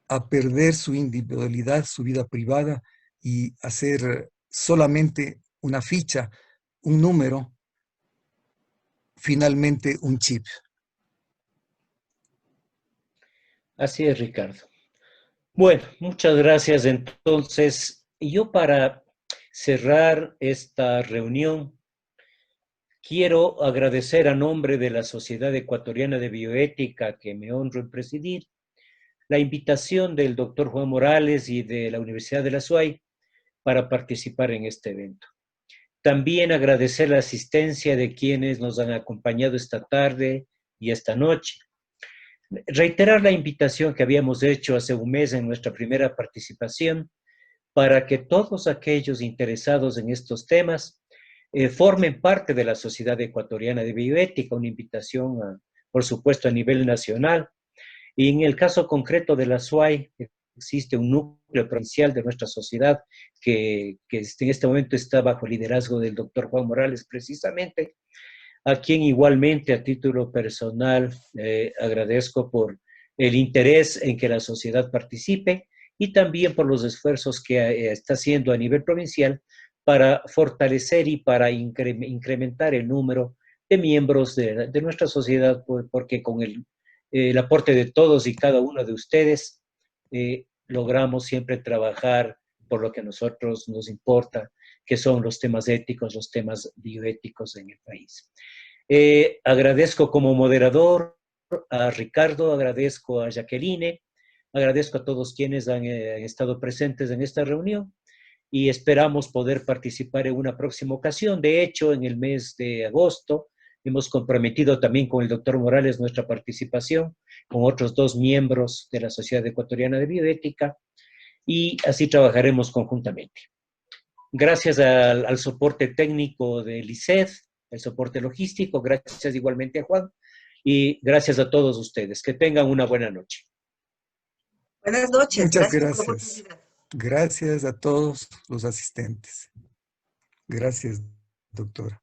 a perder su individualidad, su vida privada y hacer solamente una ficha, un número, finalmente un chip. Así es, Ricardo. Bueno, muchas gracias. Entonces, yo para cerrar esta reunión, quiero agradecer a nombre de la Sociedad Ecuatoriana de Bioética, que me honro en presidir, la invitación del doctor Juan Morales y de la Universidad de la SUAY para participar en este evento. También agradecer la asistencia de quienes nos han acompañado esta tarde y esta noche. Reiterar la invitación que habíamos hecho hace un mes en nuestra primera participación para que todos aquellos interesados en estos temas formen parte de la Sociedad Ecuatoriana de Bioética, una invitación, por supuesto, a nivel nacional. Y en el caso concreto de la SUAY, existe un núcleo provincial de nuestra sociedad que en este momento está bajo el liderazgo del doctor Juan Morales, precisamente, a quien igualmente a título personal agradezco por el interés en que la sociedad participe y también por los esfuerzos que está haciendo a nivel provincial para fortalecer y para incrementar el número de miembros de nuestra sociedad, porque con el aporte de todos y cada uno de ustedes logramos siempre trabajar por lo que a nosotros nos importa, que son los temas éticos, los temas bioéticos en el país. Agradezco como moderador a Ricardo, agradezco a Jacqueline, agradezco a todos quienes han estado presentes en esta reunión y esperamos poder participar en una próxima ocasión. De hecho, en el mes de agosto hemos comprometido también con el doctor Morales nuestra participación, con otros 2 miembros de la Sociedad Ecuatoriana de Bioética, y así trabajaremos conjuntamente. Gracias al soporte técnico del ICED, el soporte logístico, gracias igualmente a Juan, y gracias a todos ustedes. Que tengan una buena noche. Buenas noches. Muchas Gracias por la gracias. oportunidad. Gracias a todos los asistentes. Gracias, doctora.